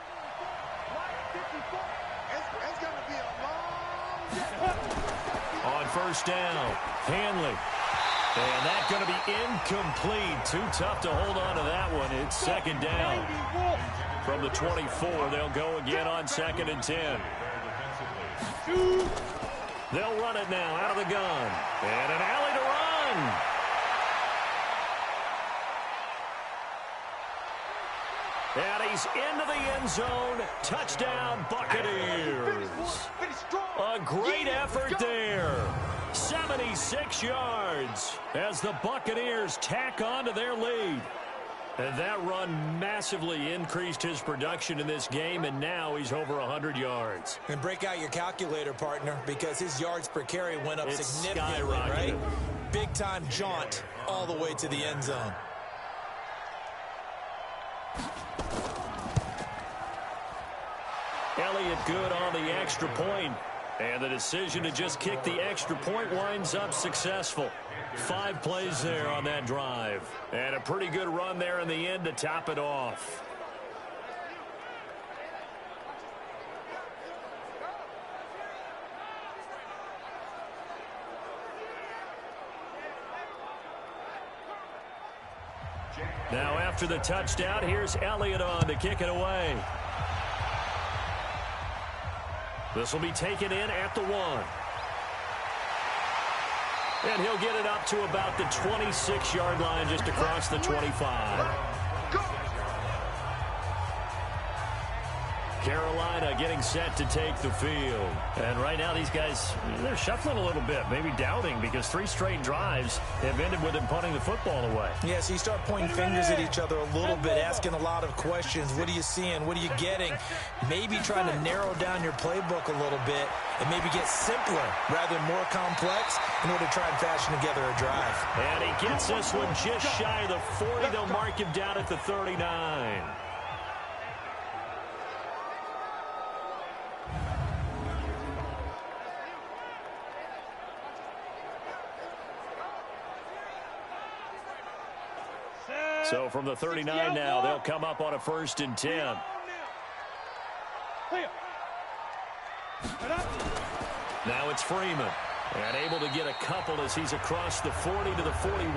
It's going to be a long on 1st down, Hanley. And that's going to be incomplete. Too tough to hold on to that one. It's 2nd down. From the 24, they'll go again on 2nd and 10. They'll run it now out of the gun. And an alley to run. And he's into the end zone. Touchdown, Buccaneers. A great effort there. 76 yards as the Buccaneers tack on to their lead. And that run massively increased his production in this game, and now he's over 100 yards. And break out your calculator, partner, because his yards per carry went up significantly, right? Big-time jaunt all the way to the end zone. Elliott good on the extra point. And the decision to just kick the extra point winds up successful. 5 plays there on that drive. And a pretty good run there in the end to top it off. Now after the touchdown, here's Elliott on to kick it away. This will be taken in at the 1. And he'll get it up to about the 26-yard line just across the 25. Carolina getting set to take the field. And right now these guys, they're shuffling a little bit, maybe doubting, because 3 straight drives have ended with them punting the football away. Yeah, so you start pointing fingers at each other a little bit, asking a lot of questions. What are you seeing? What are you getting? Maybe trying to narrow down your playbook a little bit and maybe get simpler rather than more complex in order to try and fashion together a drive. And he gets this one just shy of the 40. They'll mark him down at the 39. So from the 39 now, they'll come up on a 1st and 10. Now it's Freeman. And able to get a couple as he's across the 40 to the 41.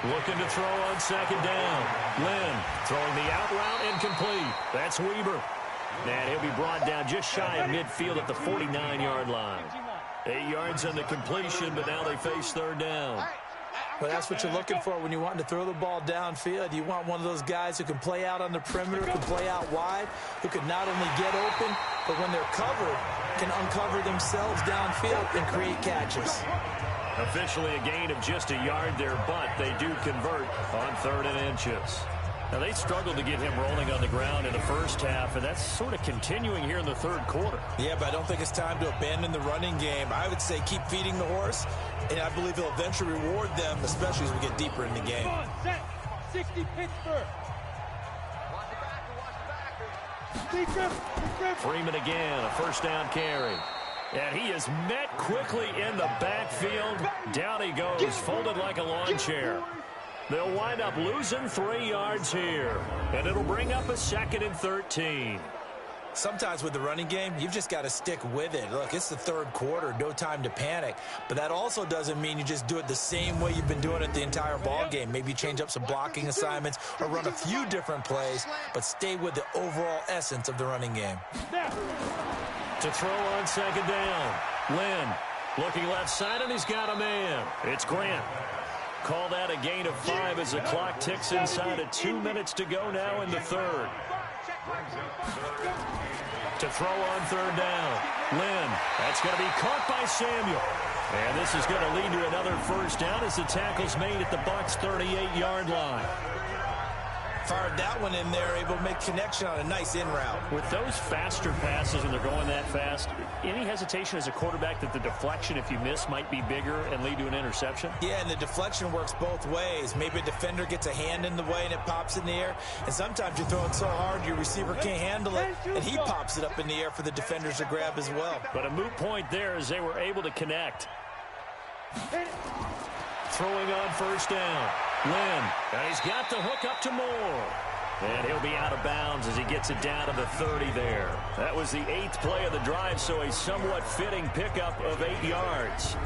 Looking to throw on second down. Lynn throwing the out route incomplete. That's Weber. And he'll be brought down just shy of midfield at the 49-yard line. 8 yards on the completion, but now they face third down. Well, that's what you're looking for when you want to throw the ball downfield. You want one of those guys who can play out on the perimeter, can play out wide, who can not only get open, but when they're covered, can uncover themselves downfield and create catches. Officially a gain of just a yard there, but they do convert on 3rd and inches. Now, they struggled to get him rolling on the ground in the first half, and that's sort of continuing here in the 3rd quarter. Yeah, but I don't think it's time to abandon the running game. I would say keep feeding the horse, and I believe he'll eventually reward them, especially as we get deeper in the game. Come on, set. 60 Pittsburgh. Freeman again, a first down carry. And he is met quickly in the backfield. Down he goes, folded like a lawn chair. They'll wind up losing 3 yards here, and it'll bring up a 2nd and 13. Sometimes with the running game, you've just got to stick with it. Look, it's the 3rd quarter, no time to panic. But that also doesn't mean you just do it the same way you've been doing it the entire ball game. Maybe change up some blocking assignments or run a few different plays, but stay with the overall essence of the running game. To throw on second down, Lynn looking left side, and he's got a man. It's Grant. Call that a gain of 5 as the clock ticks inside of 2 minutes to go now in the 3rd. To throw on 3rd down, Lynn. That's going to be caught by Samuel. And this is going to lead to another first down as the tackle's made at the Bucs' 38-yard line. Fired that one in there, able to make connection on a nice in route. With those faster passes and they're going that fast, any hesitation as a quarterback that the deflection, if you miss, might be bigger and lead to an interception? Yeah, and the deflection works both ways. Maybe a defender gets a hand in the way and it pops in the air. And sometimes you throw it so hard your receiver can't handle it, and he pops it up in the air for the defenders to grab as well. But a moot point there as they were able to connect. Throwing on first down, Lynn. And he's got the hook up to Moore. And he'll be out of bounds as he gets it down to the 30 there. That was the 8th play of the drive, so a somewhat fitting pickup of 8 yards.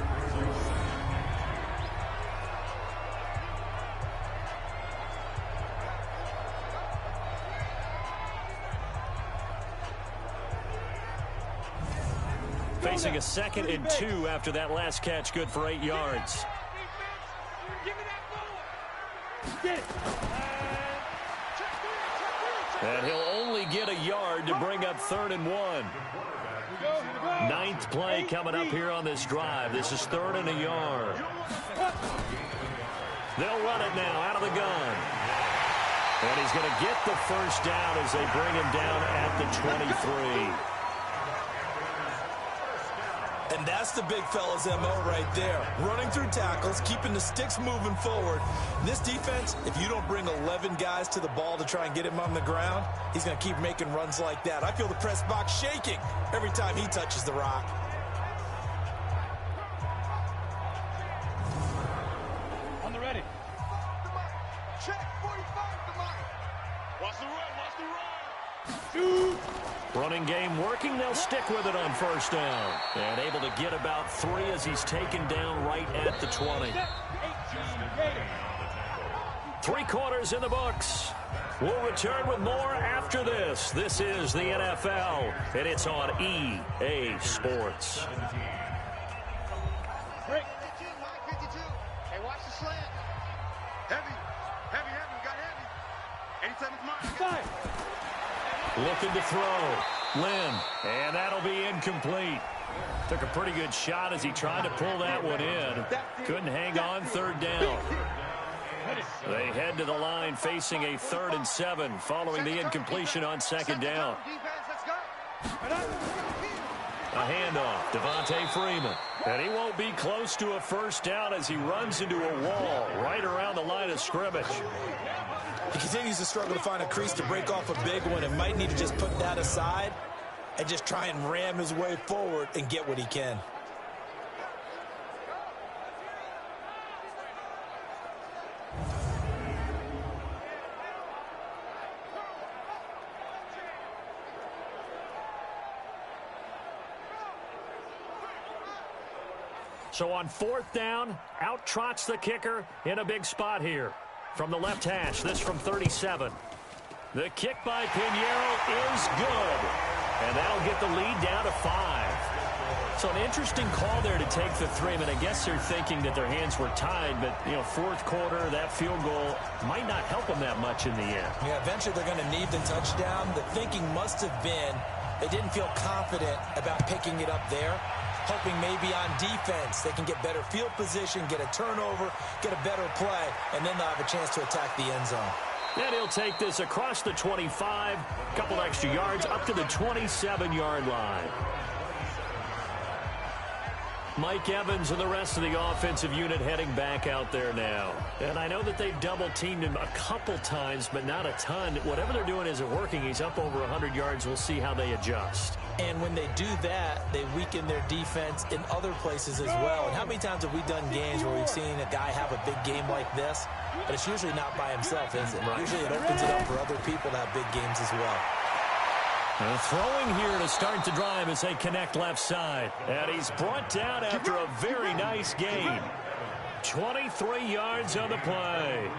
Facing a 2nd and 2 after that last catch, good for 8 yards. And he'll only get a yard to bring up 3rd and 1. 9th play coming up here on this drive. This is 3rd and a yard. They'll run it now out of the gun. And he's going to get the first down as they bring him down at the 23. And that's the big fella's MO right there. Running through tackles, keeping the sticks moving forward. In this defense, if you don't bring 11 guys to the ball to try and get him on the ground, he's going to keep making runs like that. I feel the press box shaking every time he touches the rock. On the ready. Check 45 to Mike. Watch the run, watch the run. Shoot. Running game working, they'll stick with it on first down. And able to get about 3 as he's taken down right at the 20. 3 quarters in the books. We'll return with more after this. This is the NFL, and it's on EA Sports. Break. 52. Hey, watch the slant. Heavy, got heavy. Anytime it's mine. Looking to throw. Lynn. And that'll be incomplete. Took a pretty good shot as he tried to pull that one in. Couldn't hang on 3rd down. They head to the line facing a 3rd and 7 following the incompletion on 2nd down. A handoff. Devontae Freeman. And he won't be close to a first down as he runs into a wall right around the line of scrimmage. He continues to struggle to find a crease to break off a big one and might need to just put that aside and just try and ram his way forward and get what he can. So on 4th down, out trots the kicker in a big spot here. From the left hash, this from 37. The kick by Pinheiro is good. And that'll get the lead down to 5. So an interesting call there to take the 3. I mean, I guess they're thinking that their hands were tied, but, you know, 4th quarter, that field goal might not help them that much in the end. Yeah, eventually they're going to need the touchdown. The thinking must have been they didn't feel confident about picking it up there, hoping maybe on defense they can get better field position, get a turnover, get a better play, and then they'll have a chance to attack the end zone. And he'll take this across the 25, a couple extra yards, up to the 27-yard line. Mike Evans and the rest of the offensive unit heading back out there now. And I know that they've double-teamed him a couple times, but not a ton. Whatever they're doing isn't working. He's up over 100 yards. We'll see how they adjust. And when they do that, they weaken their defense in other places as well. And how many times have we done games where we've seen a guy have a big game like this? But it's usually not by himself, is it? Right. Usually it opens it up for other people to have big games as well. And throwing here to start the drive as they connect left side. And he's brought down after a very nice gain. 23 yards on the play.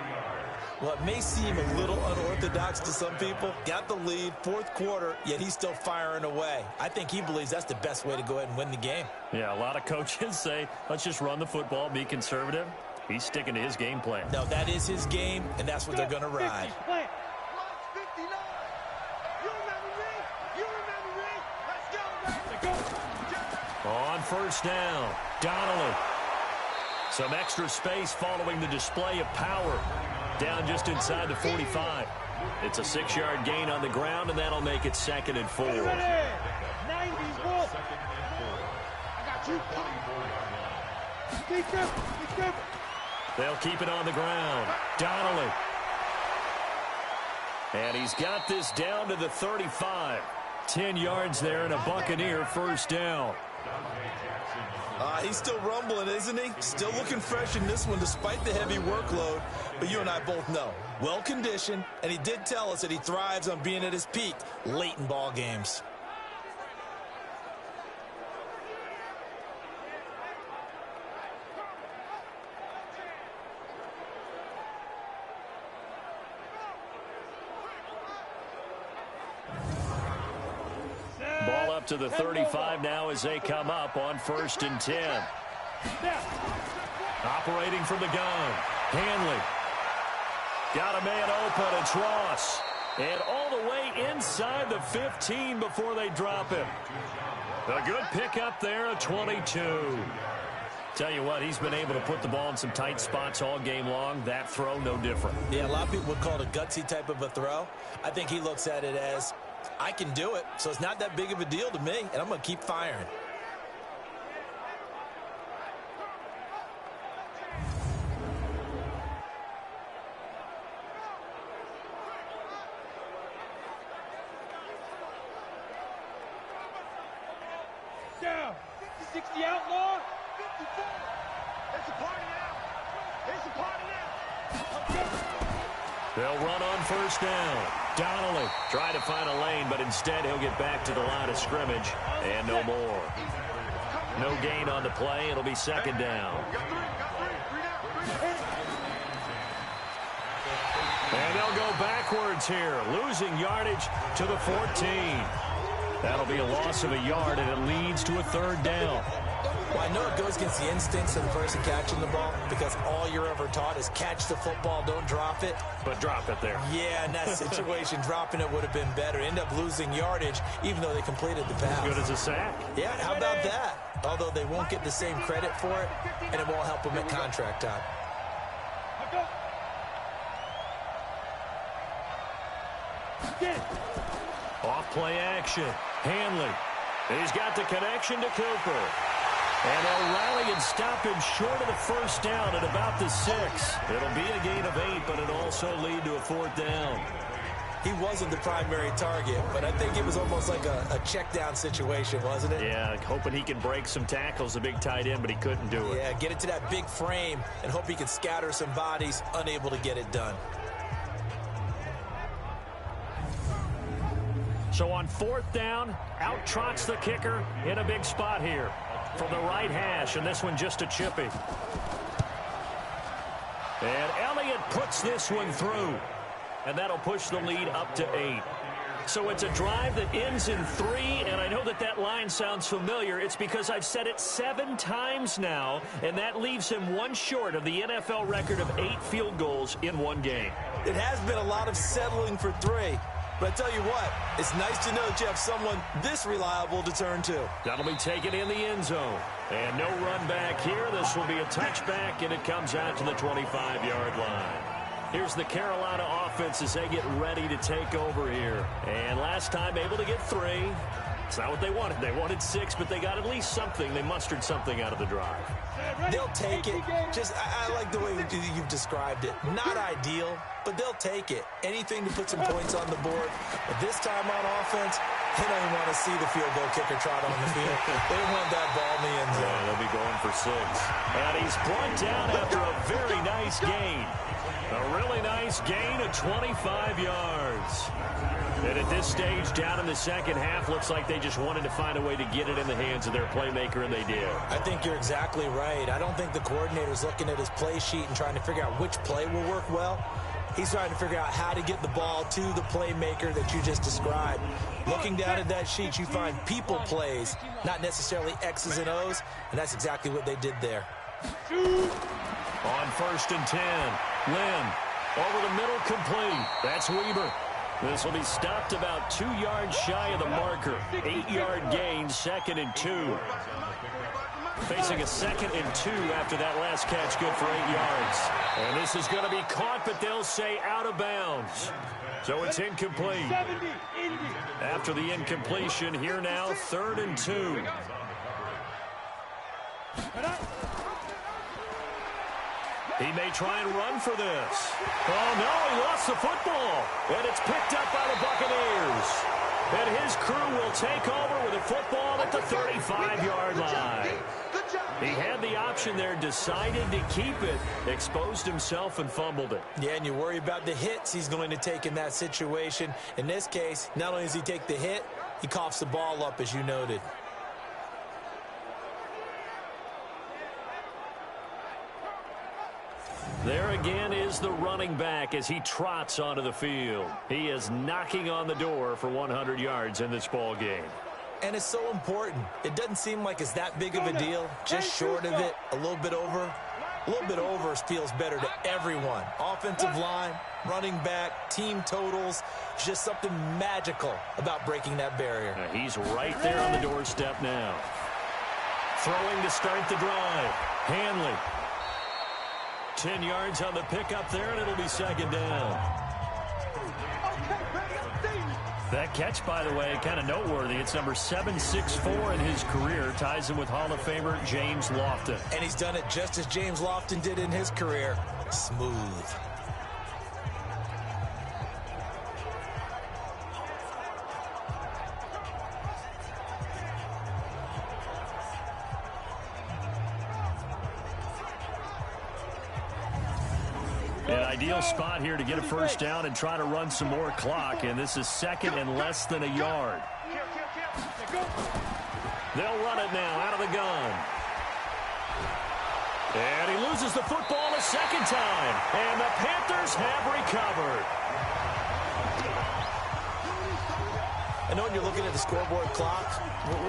Well, it may seem a little unorthodox to some people. Got the lead, 4th quarter, yet he's still firing away. I think he believes that's the best way to go ahead and win the game. Yeah, a lot of coaches say, let's just run the football, be conservative. He's sticking to his game plan. No, that is his game, and that's what they're going to ride. On 1st down, Donnelly. Some extra space following the display of power. Down just inside the 45. It's a 6-yard gain on the ground, and that'll make it 2nd and 4. 90s, bro. I got you. They'll keep it on the ground. Donnelly. And he's got this down to the 35. 10 yards there and a Buccaneer 1st down. He's still rumbling, isn't he? Still looking fresh in this one despite the heavy workload. But you and I both know, well-conditioned, and he did tell us that he thrives on being at his peak late in ball games. Ball up to the 35 now as they come up on 1st and 10. Operating from the gun. Hanley. Got a man open. It's Ross. And all the way inside the 15 before they drop him. A good pickup there at 22. Tell you what, he's been able to put the ball in some tight spots all game long. That throw, no different. Yeah, a lot of people would call it a gutsy type of a throw. I think he looks at it as, I can do it, so it's not that big of a deal to me, and I'm going to keep firing. Down. 60 outlaw. 54. It's a party now. It's a party now. They'll run on 1st down. Donnelly trying to find a lane, but instead he'll get back to the line of scrimmage. And no more. No gain on the play. It'll be 2nd down. And they'll go backwards here, losing yardage to the 14. That'll be a loss of a yard, and it leads to a 3rd down. Well, I know it goes against the instincts of the person catching the ball because all you're ever taught is catch the football, don't drop it. But drop it there. Yeah, in that situation, dropping it would have been better. End up losing yardage, even though they completed the pass. Good as a sack. Yeah, how about that? Although they won't get the same credit for it, and it won't help them at contract time. Off play action. Hanley. He's got the connection to Cooper. And they'll rally and stop him short of the 1st down at about the 6. It'll be a gain of 8, but it'll also lead to a 4th down. He wasn't the primary target, but I think it was almost like a check down situation, wasn't it? Yeah, hoping he can break some tackles, a big tight end, but he couldn't do it. Yeah, get it to that big frame and hope he can scatter some bodies, unable to get it done. So on 4th down, out trots the kicker in a big spot here from the right hash, and this one just a chippy. And Elliott puts this one through, and that'll push the lead up to 8. So it's a drive that ends in 3, and I know that line sounds familiar. It's because I've said it 7 times now, and that leaves him one short of the NFL record of 8 field goals in one game. It has been a lot of settling for 3. But I tell you what, it's nice to know that you have someone this reliable to turn to. That'll be taken in the end zone. And no run back here. This will be a touchback, and it comes out to the 25-yard line. Here's the Carolina offense as they get ready to take over here. And last time able to get 3. It's not what they wanted. They wanted 6, but they got at least something. They mustered something out of the drive. They'll take it. I like the way you've described it. Not ideal, but they'll take it. Anything to put some points on the board. But this time on offense, they don't even want to see the field goal kicker trot on the field. They want that ball in the end zone. Yeah, they'll be going for 6. And he's brought down after a very nice gain. A really nice gain of 25 yards. And at this stage, down in the second half, looks like they just wanted to find a way to get it in the hands of their playmaker, and they did. I think you're exactly right. I don't think the coordinator's looking at his play sheet and trying to figure out which play will work well. He's trying to figure out how to get the ball to the playmaker that you just described. Looking down at that sheet, you find people plays, not necessarily X's and O's, and that's exactly what they did there. On 1st and 10, Lynn over the middle, complete. That's Weber. This will be stopped about 2 yards shy of the marker. 8-yard gain, 2nd and 2. Facing a 2nd and 2 after that last catch, good for 8 yards. And this is going to be caught, but they'll say out of bounds. So it's incomplete. After the incompletion, here now, 3rd and 2. He may try and run for this. Oh, no, he lost the football. And it's picked up by the Buccaneers. And his crew will take over with a football at the 35-yard line. He had the option there, decided to keep it, exposed himself and fumbled it. Yeah, and you worry about the hits he's going to take in that situation. In this case, not only does he take the hit, he coughs the ball up, as you noted. There again is the running back as he trots onto the field. He is knocking on the door for 100 yards in this ball game. And it's so important. It doesn't seem like it's that big of a deal. Just short of it, a little bit over. A little bit over feels better to everyone. Offensive line, running back, team totals. Just something magical about breaking that barrier. He's right there on the doorstep now. Throwing to start the drive. Hanley. 10 yards on the pickup there, and it'll be 2nd down. That catch, by the way, kind of noteworthy. It's number 764 in his career. Ties him with Hall of Famer James Lofton. And he's done it just as James Lofton did in his career. Smooth. An ideal spot here to get a first down and try to run some more clock, and this is 2nd and less than a yard. They'll run it now out of the gun. And he loses the football a 2nd time, and the Panthers have recovered. I know when you're looking at the scoreboard clock,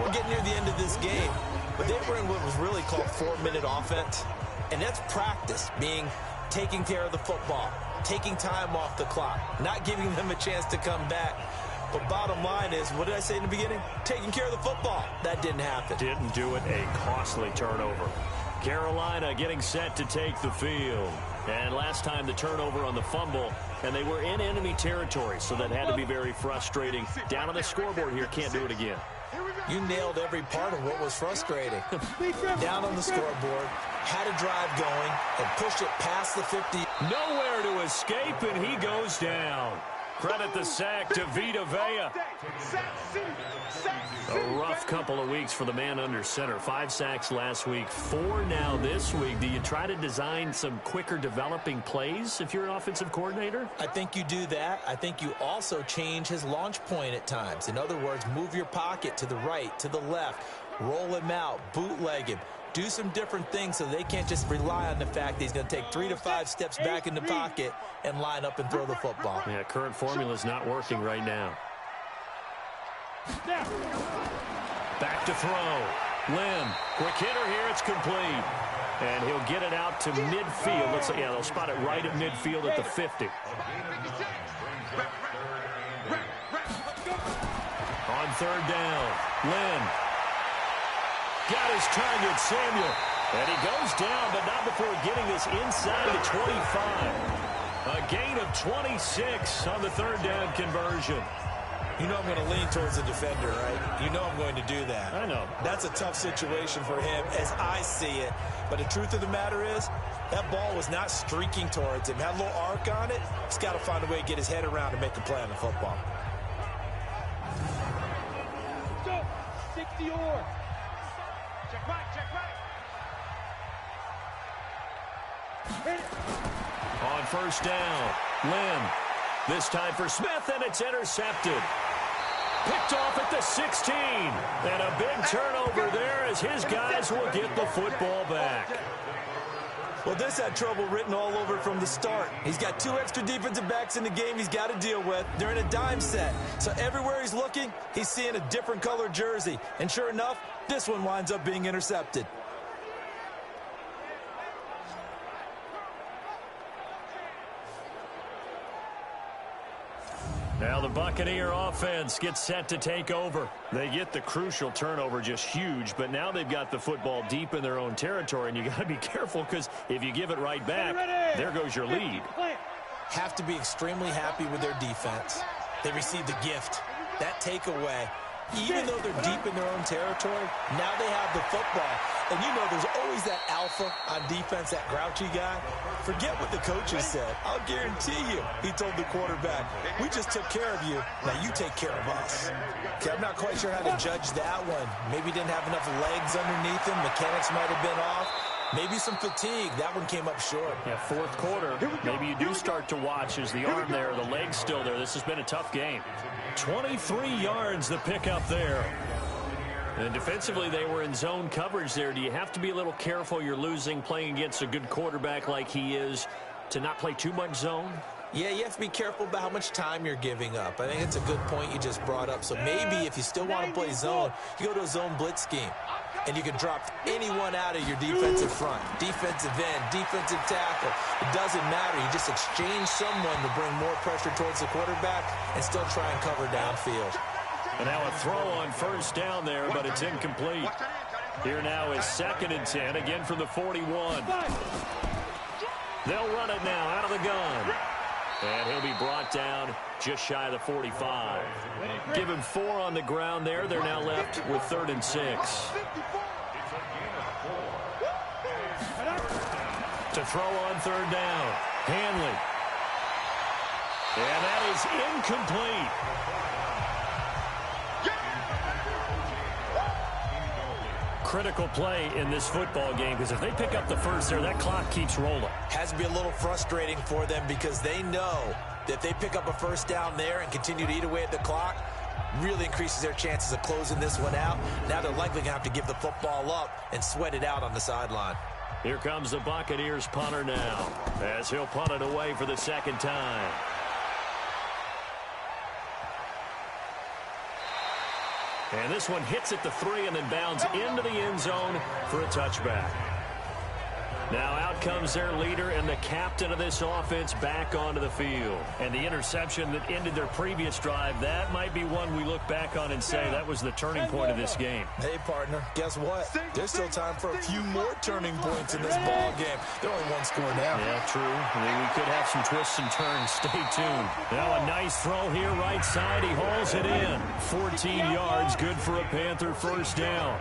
we're getting near the end of this game, but they were in what was really called 4-minute offense, and that's practice, being taking care of the football, taking time off the clock, not giving them a chance to come back. But bottom line is, what did I say in the beginning? Taking care of the football. That didn't happen. Didn't do it. A costly turnover. Carolina getting set to take the field. And last time the turnover on the fumble, and they were in enemy territory, so that had to be very frustrating. Down on the scoreboard here, can't do it again. You nailed every part of what was frustrating. Down on the scoreboard, had a drive going, and pushed it past the 50. Nowhere to escape, and he goes down. Credit the sack to Vita Vea. A rough couple of weeks for the man under center. 5 sacks last week, 4 now this week. Do you try to design some quicker developing plays if you're an offensive coordinator? I think you do that. I think you also change his launch point at times. In other words, move your pocket to the right, to the left, roll him out, bootleg him. Do some different things so they can't just rely on the fact that he's going to take 3 to 5 steps back in the pocket and line up and throw the football. Yeah, current formula is not working right now. Back to throw. Lynn, quick hitter here. It's complete. And he'll get it out to midfield. Looks like, yeah, they'll spot it right at midfield at the 50. On 3rd down, Lynn. Got his target, Samuel. And he goes down, but not before getting this inside the 25. A gain of 26 on the 3rd down conversion. You know I'm going to lean towards the defender, right? You know I'm going to do that. I know. That's a tough situation for him as I see it. But the truth of the matter is, that ball was not streaking towards him. Had a little arc on it. He's got to find a way to get his head around and make a play on the football. 60 or. Check right, check right. On 1st down, Lynn. This time for Smith, and it's intercepted. Picked off at the 16. And a big turnover there as his guys will get the football back. Well, this had trouble written all over from the start. He's got 2 extra defensive backs in the game he's got to deal with. They're in a dime set. So everywhere he's looking, he's seeing a different colored jersey. And sure enough, this one winds up being intercepted. Now the Buccaneer offense gets set to take over. They get the crucial turnover, just huge, but now they've got the football deep in their own territory, and you got to be careful because if you give it right back, there goes your lead. Have to be extremely happy with their defense. They received the gift, that takeaway. Even though they're deep in their own territory, now they have the football. And you know there's always that alpha on defense, that grouchy guy. Forget what the coaches said. I'll guarantee you, he told the quarterback, we just took care of you. Now you take care of us. Okay, I'm not quite sure how to judge that one. Maybe didn't have enough legs underneath him. Mechanics might have been off. Maybe some fatigue. That one came up short. Yeah, 4th quarter. Maybe you do start to watch as the arm there, the leg's still there. This has been a tough game. 23 yards the pickup there. And defensively, they were in zone coverage there. Do you have to be a little careful? You're losing, playing against a good quarterback like he is, to not play too much zone? Yeah, you have to be careful about how much time you're giving up. I think it's a good point you just brought up. So maybe if you still want to play zone, you go to a zone blitz scheme. And you can drop anyone out of your defensive front. Defensive end, defensive tackle. It doesn't matter. You just exchange someone to bring more pressure towards the quarterback and still try and cover downfield. And now a throw on 1st down there, but it's incomplete. Here now is 2nd and 10, again from the 41. They'll run it now out of the gun. And he'll be brought down just shy of the 45. Give him 4 on the ground there. They're now left with 3rd and 6. To throw on 3rd down. Hanley. And that is incomplete. Critical play in this football game because if they pick up the first there, that clock keeps rolling. Has to be a little frustrating for them because they know that if they pick up a 1st down there and continue to eat away at the clock, really increases their chances of closing this one out. Now they're likely going to have to give the football up and sweat it out on the sideline. Here comes the Buccaneers punter now as he'll punt it away for the 2nd time. And this one hits at the 3 and then bounds into the end zone for a touchback. Now out comes their leader and the captain of this offense back onto the field. And the interception that ended their previous drive, that might be one we look back on and say that was the turning point of this game. Hey, partner, guess what? There's still time for a few more turning points in this ball game. They're only 1 score down. Yeah, true. I mean, we could have some twists and turns. Stay tuned. Now a nice throw here right side. He hauls it in. 14 yards, good for a Panther 1st down.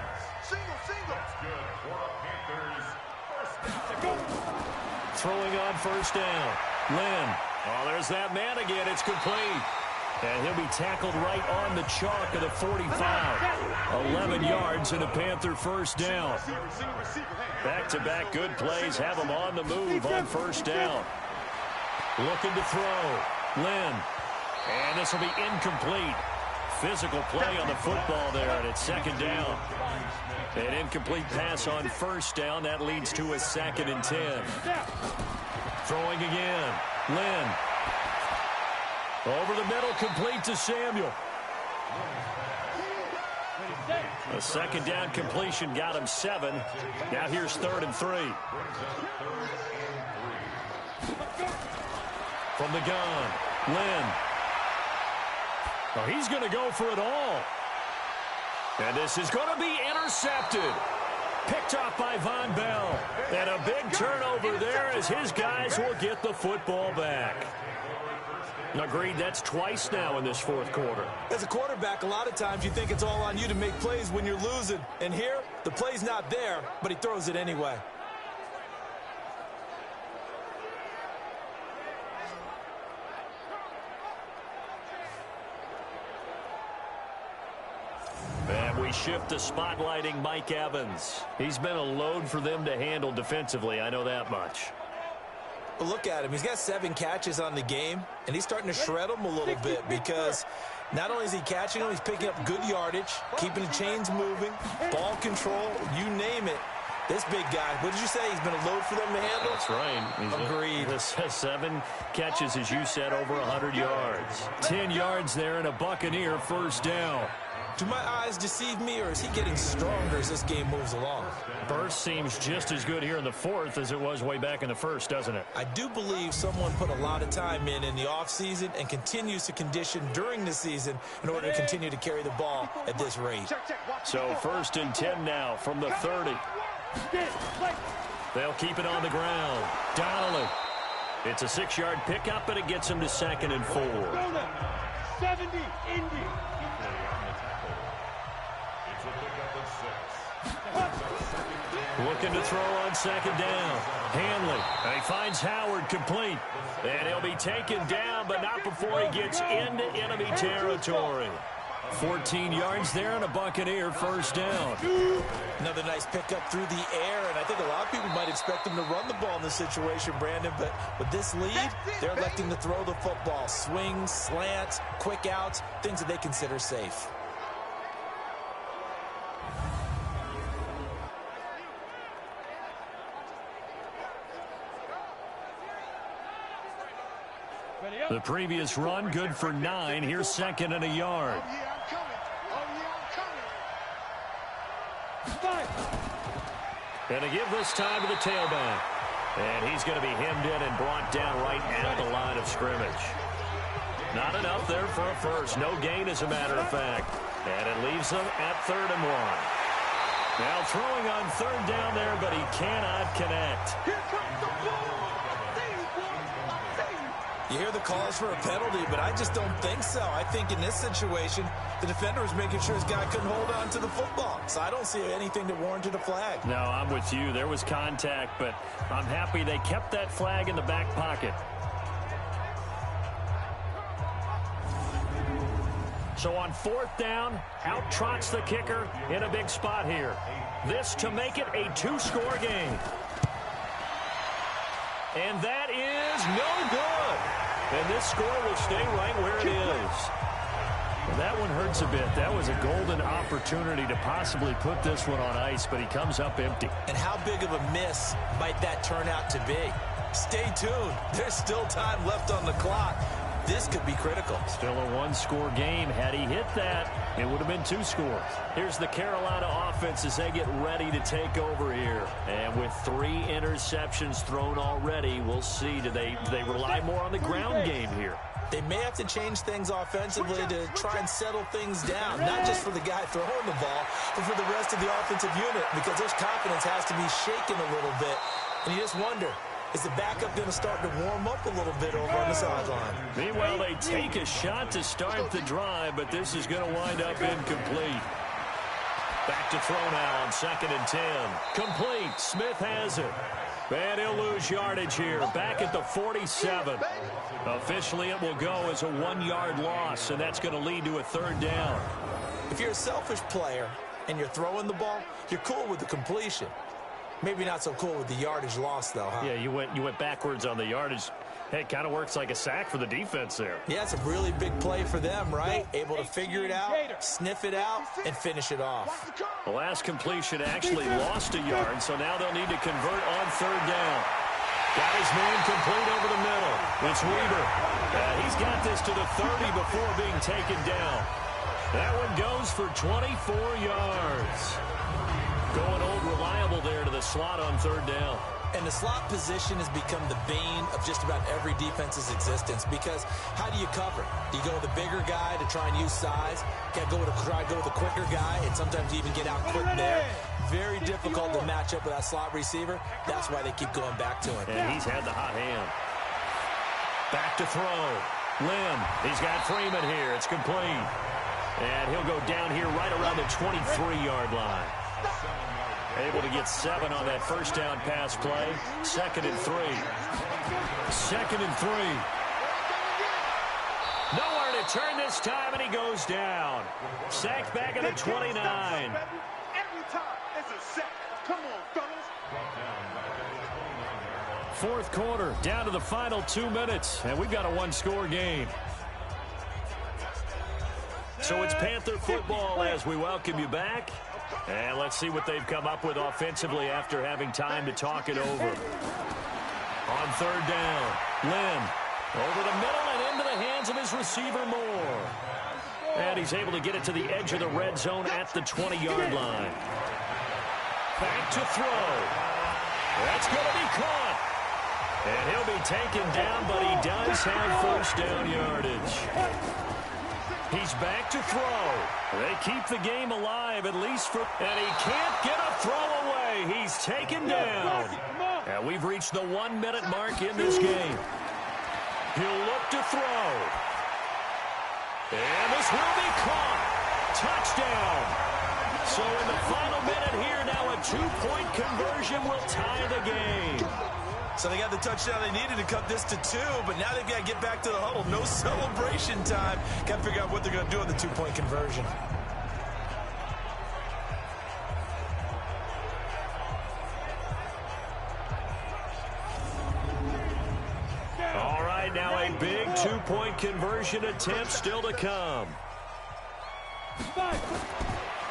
Throwing on 1st down. Lynn Oh, there's that man again. It's complete. And he'll be tackled right on the chalk of the 45. 11 yards and a Panther first down. Back-to-back good plays have him on the move on first down. Looking to throw. Lynn. And this will be incomplete. Physical play on the football there, and it's second down. An incomplete pass on first down. That leads to a 2nd and 10. Throwing again. Lynn. Over the middle, complete to Samuel. A second down completion got him 7. Now here's 3rd and 3. From the gun, Lynn. Oh, he's going to go for it all. And this is going to be intercepted. Picked off by Von Bell. And a big turnover there as his guys will get the football back. Agreed, that's twice now in this fourth quarter. As a quarterback, a lot of times you think it's all on you to make plays when you're losing. And here, the play's not there, but he throws it anyway. And we shift to spotlighting Mike Evans. He's been a load for them to handle defensively, I know that much. But look at him. He's got 7 catches on the game, and he's starting to shred them a little bit because not only is he catching them, he's picking up good yardage, keeping the chains moving, ball control, you name it. This big guy, what did you say? He's been a load for them to handle? That's right. Agreed. This has 7 catches, as you said, over 100 yards. 10 yards there and a Buccaneer first down. Do my eyes deceive me, or is he getting stronger as this game moves along? Burst seems just as good here in the fourth as it was way back in the first, doesn't it? I do believe someone put a lot of time in the offseason and continues to condition during the season in order to continue to carry the ball at this rate. So 1st and 10 now from the 30. They'll keep it on the ground. Donnelly. It's a 6-yard pickup, and it gets him to 2nd and 4. 70, Indy. Looking to throw on 2nd down. Hanley. And he finds Howard complete. And he'll be taken down, but not before he gets into enemy territory. 14 yards there and a Buccaneer first down. Another nice pickup through the air, and I think a lot of people might expect him to run the ball in this situation, Brandon, but with this lead, they're electing to throw the football. Swings, slants, quick outs, things that they consider safe. The previous run, good for 9. Here's 2nd and a yard. And to give this time to the tailback. And he's going to be hemmed in and brought down right at the line of scrimmage. Not enough there for a first. No gain, as a matter of fact. And it leaves them at 3rd and 1. Now throwing on 3rd down there, but he cannot connect. Here comes the ball. You hear the calls for a penalty, but I just don't think so. I think in this situation, the defender was making sure his guy couldn't hold on to the football. So I don't see anything that warranted a flag. No, I'm with you. There was contact, but I'm happy they kept that flag in the back pocket. So on 4th down, out trots the kicker in a big spot here. This to make it a 2-score game. And that is no good. And this score will stay right where it is. Well, that one hurts a bit. That was a golden opportunity to possibly put this one on ice, but he comes up empty. And how big of a miss might that turn out to be? Stay tuned. There's still time left on the clock. This could be critical. Still a 1-score game. Had he hit that, it would have been 2 scores. Here's the Carolina offense as they get ready to take over here. And with 3 interceptions thrown already, we'll see. Do they rely more on the ground game here? They may have to change things offensively to try and settle things down, not just for the guy throwing the ball, but for the rest of the offensive unit, because their confidence has to be shaken a little bit. And you just wonder, is the backup going to start to warm up a little bit over on the sideline? Meanwhile, they take a shot to start the drive, but this is going to wind up incomplete. Back to throw now on 2nd and 10. Complete. Smith has it. And he'll lose yardage here, back at the 47. Officially, it will go as a 1-yard loss, and that's going to lead to a 3rd down. If you're a selfish player and you're throwing the ball, you're cool with the completion. Maybe not so cool with the yardage loss, though, huh? Yeah, you went backwards on the yardage. Hey, it kind of works like a sack for the defense there. Yeah, it's a really big play for them, right? Able to figure it out, sniff it out, and finish it off. The last completion actually lost a yard, so now they'll need to convert on 3rd down. Got his man complete over the middle. It's Weaver. He's got this to the 30 before being taken down. That one goes for 24 yards. Going old reliable there to the slot on 3rd down. And the slot position has become the bane of just about every defense's existence, because how do you cover? Do you go with the bigger guy to try and use size? Can't go with the quicker guy, and sometimes you even get out quick there. Very difficult to match up with that slot receiver. That's why they keep going back to him. And he's had the hot hand. Back to throw. Lim, he's got Freeman here. It's complete. And he'll go down here right around the 23-yard line. Able to get 7 on that first down pass play. 2nd and 3. 2nd and 3. Nowhere to turn this time, and he goes down. Sacked back at the 29. Every time it's a sack. Come on, fellas. 4th quarter, down to the final 2 minutes, and we've got a 1-score game. So it's Panther football as we welcome you back. And let's see what they've come up with offensively after having time to talk it over. On 3rd down, Lim over the middle and into the hands of his receiver Moore. And he's able to get it to the edge of the red zone at the 20-yard line. Back to throw. That's going to be caught. And he'll be taken down, but he does have first down yardage. He's back to throw. They keep the game alive, at least for... And he can't get a throw away. He's taken down. And we've reached the 1-minute mark in this game. He'll look to throw. And this will be caught. Touchdown. So in the final minute here, now a 2-point conversion will tie the game. So they got the touchdown they needed to cut this to 2, but now they've got to get back to the huddle. No celebration time. Got to figure out what they're going to do on the 2-point conversion. All right, now a big 2-point conversion attempt still to come.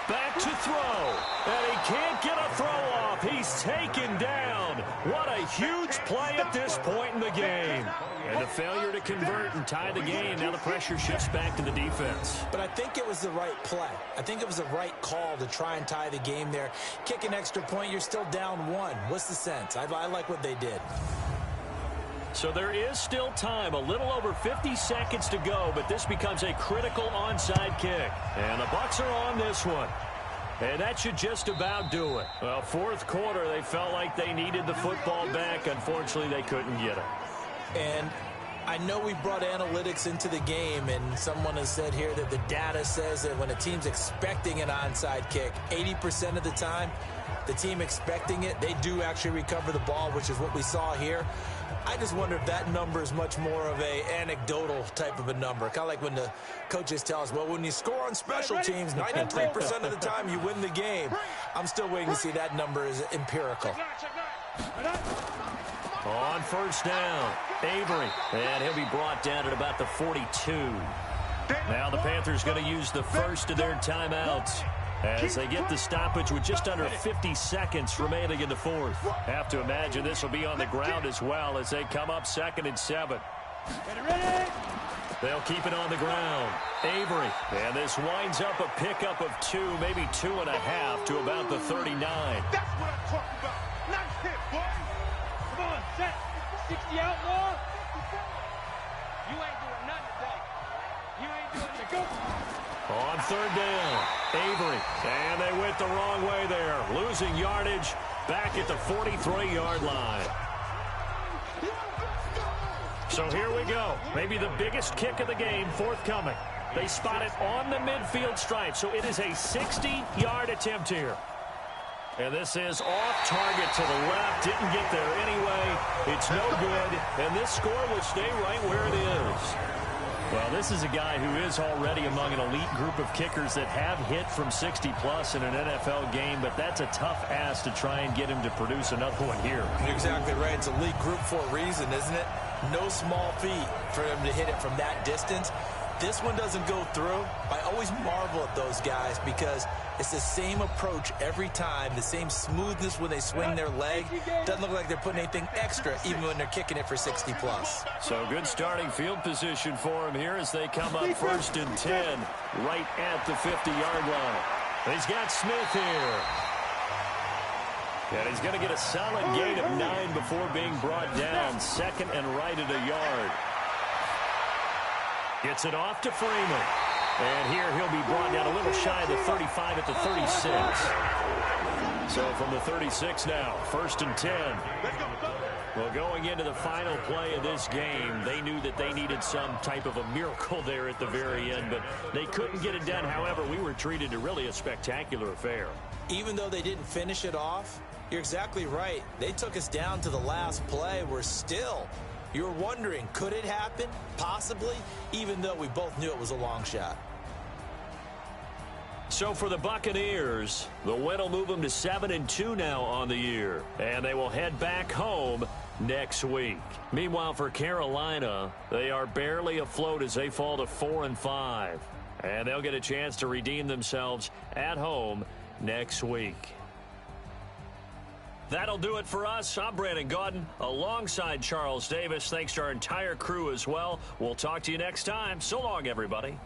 Back to throw, and he can't get a throw off. He's taken down. What a huge play at this point in the game. And the failure to convert and tie the game. Now the pressure shifts back to the defense. But I think it was the right play. I think it was the right call to try and tie the game there. Kick an extra point, you're still down 1. What's the sense? I like what they did. So there is still time, a little over 50 seconds to go, but this becomes a critical onside kick. And the Bucs are on this one. And that should just about do it. Well, 4th quarter, they felt like they needed the football back. Unfortunately, they couldn't get it. And I know we brought analytics into the game, and someone has said here that the data says that when a team's expecting an onside kick, 80% of the time, the team expecting it, they do actually recover the ball, which is what we saw here. I just wonder if that number is much more of a anecdotal type of a number. Kind of like when the coaches tell us, well, when you score on special teams, 93% of the time you win the game. I'm still waiting to see that number is empirical. On 1st down, Avery. And he'll be brought down at about the 42. Now the Panthers going to use the first of their timeouts as they get the stoppage with just under 50 seconds remaining in the 4th. Have to imagine this will be on the ground as well as they come up 2nd and 7. They'll keep it on the ground. Avery. And this winds up a pickup of 2, maybe 2.5 to about the 39. That's what I'm talking about. Nice hit, boy. Come on, set. 60 outlaw. You ain't doing nothing today. You ain't doing it. Go. On 3rd down, Avery. And they went the wrong way there. Losing yardage back at the 43-yard line. So here we go. Maybe the biggest kick of the game forthcoming. They spot it on the midfield stripe, so it is a 60-yard attempt here. And this is off target to the left. Didn't get there anyway. It's no good. And this score will stay right where it is. Well, this is a guy who is already among an elite group of kickers that have hit from 60-plus in an NFL game, but that's a tough ask to try and get him to produce another one here. You're exactly right. It's elite group for a reason, isn't it? No small feat for him to hit it from that distance. This one doesn't go through. I always marvel at those guys because it's the same approach every time, the same smoothness when they swing their leg. Doesn't look like they're putting anything extra even when they're kicking it for 60-plus. So good starting field position for him here as they come up 1st and 10 right at the 50-yard line. He's got Smith here. And he's going to get a solid gain of 9 before being brought down. 2nd and right at a yard. Gets it off to Freeman. And here he'll be brought down a little shy of the 35 at the 36. So from the 36 now, 1st and 10. Well, going into the final play of this game, they knew that they needed some type of a miracle there at the very end, but they couldn't get it done. However, we were treated to really a spectacular affair. Even though they didn't finish it off, you're exactly right. They took us down to the last play. We're still... You're wondering, could it happen? Possibly, even though we both knew it was a long shot. So for the Buccaneers, the win will move them to 7-2 now on the year. And they will head back home next week. Meanwhile, for Carolina, they are barely afloat as they fall to 4-5. And they'll get a chance to redeem themselves at home next week. That'll do it for us. I'm Brandon Gaudin alongside Charles Davis. Thanks to our entire crew as well. We'll talk to you next time. So long, everybody.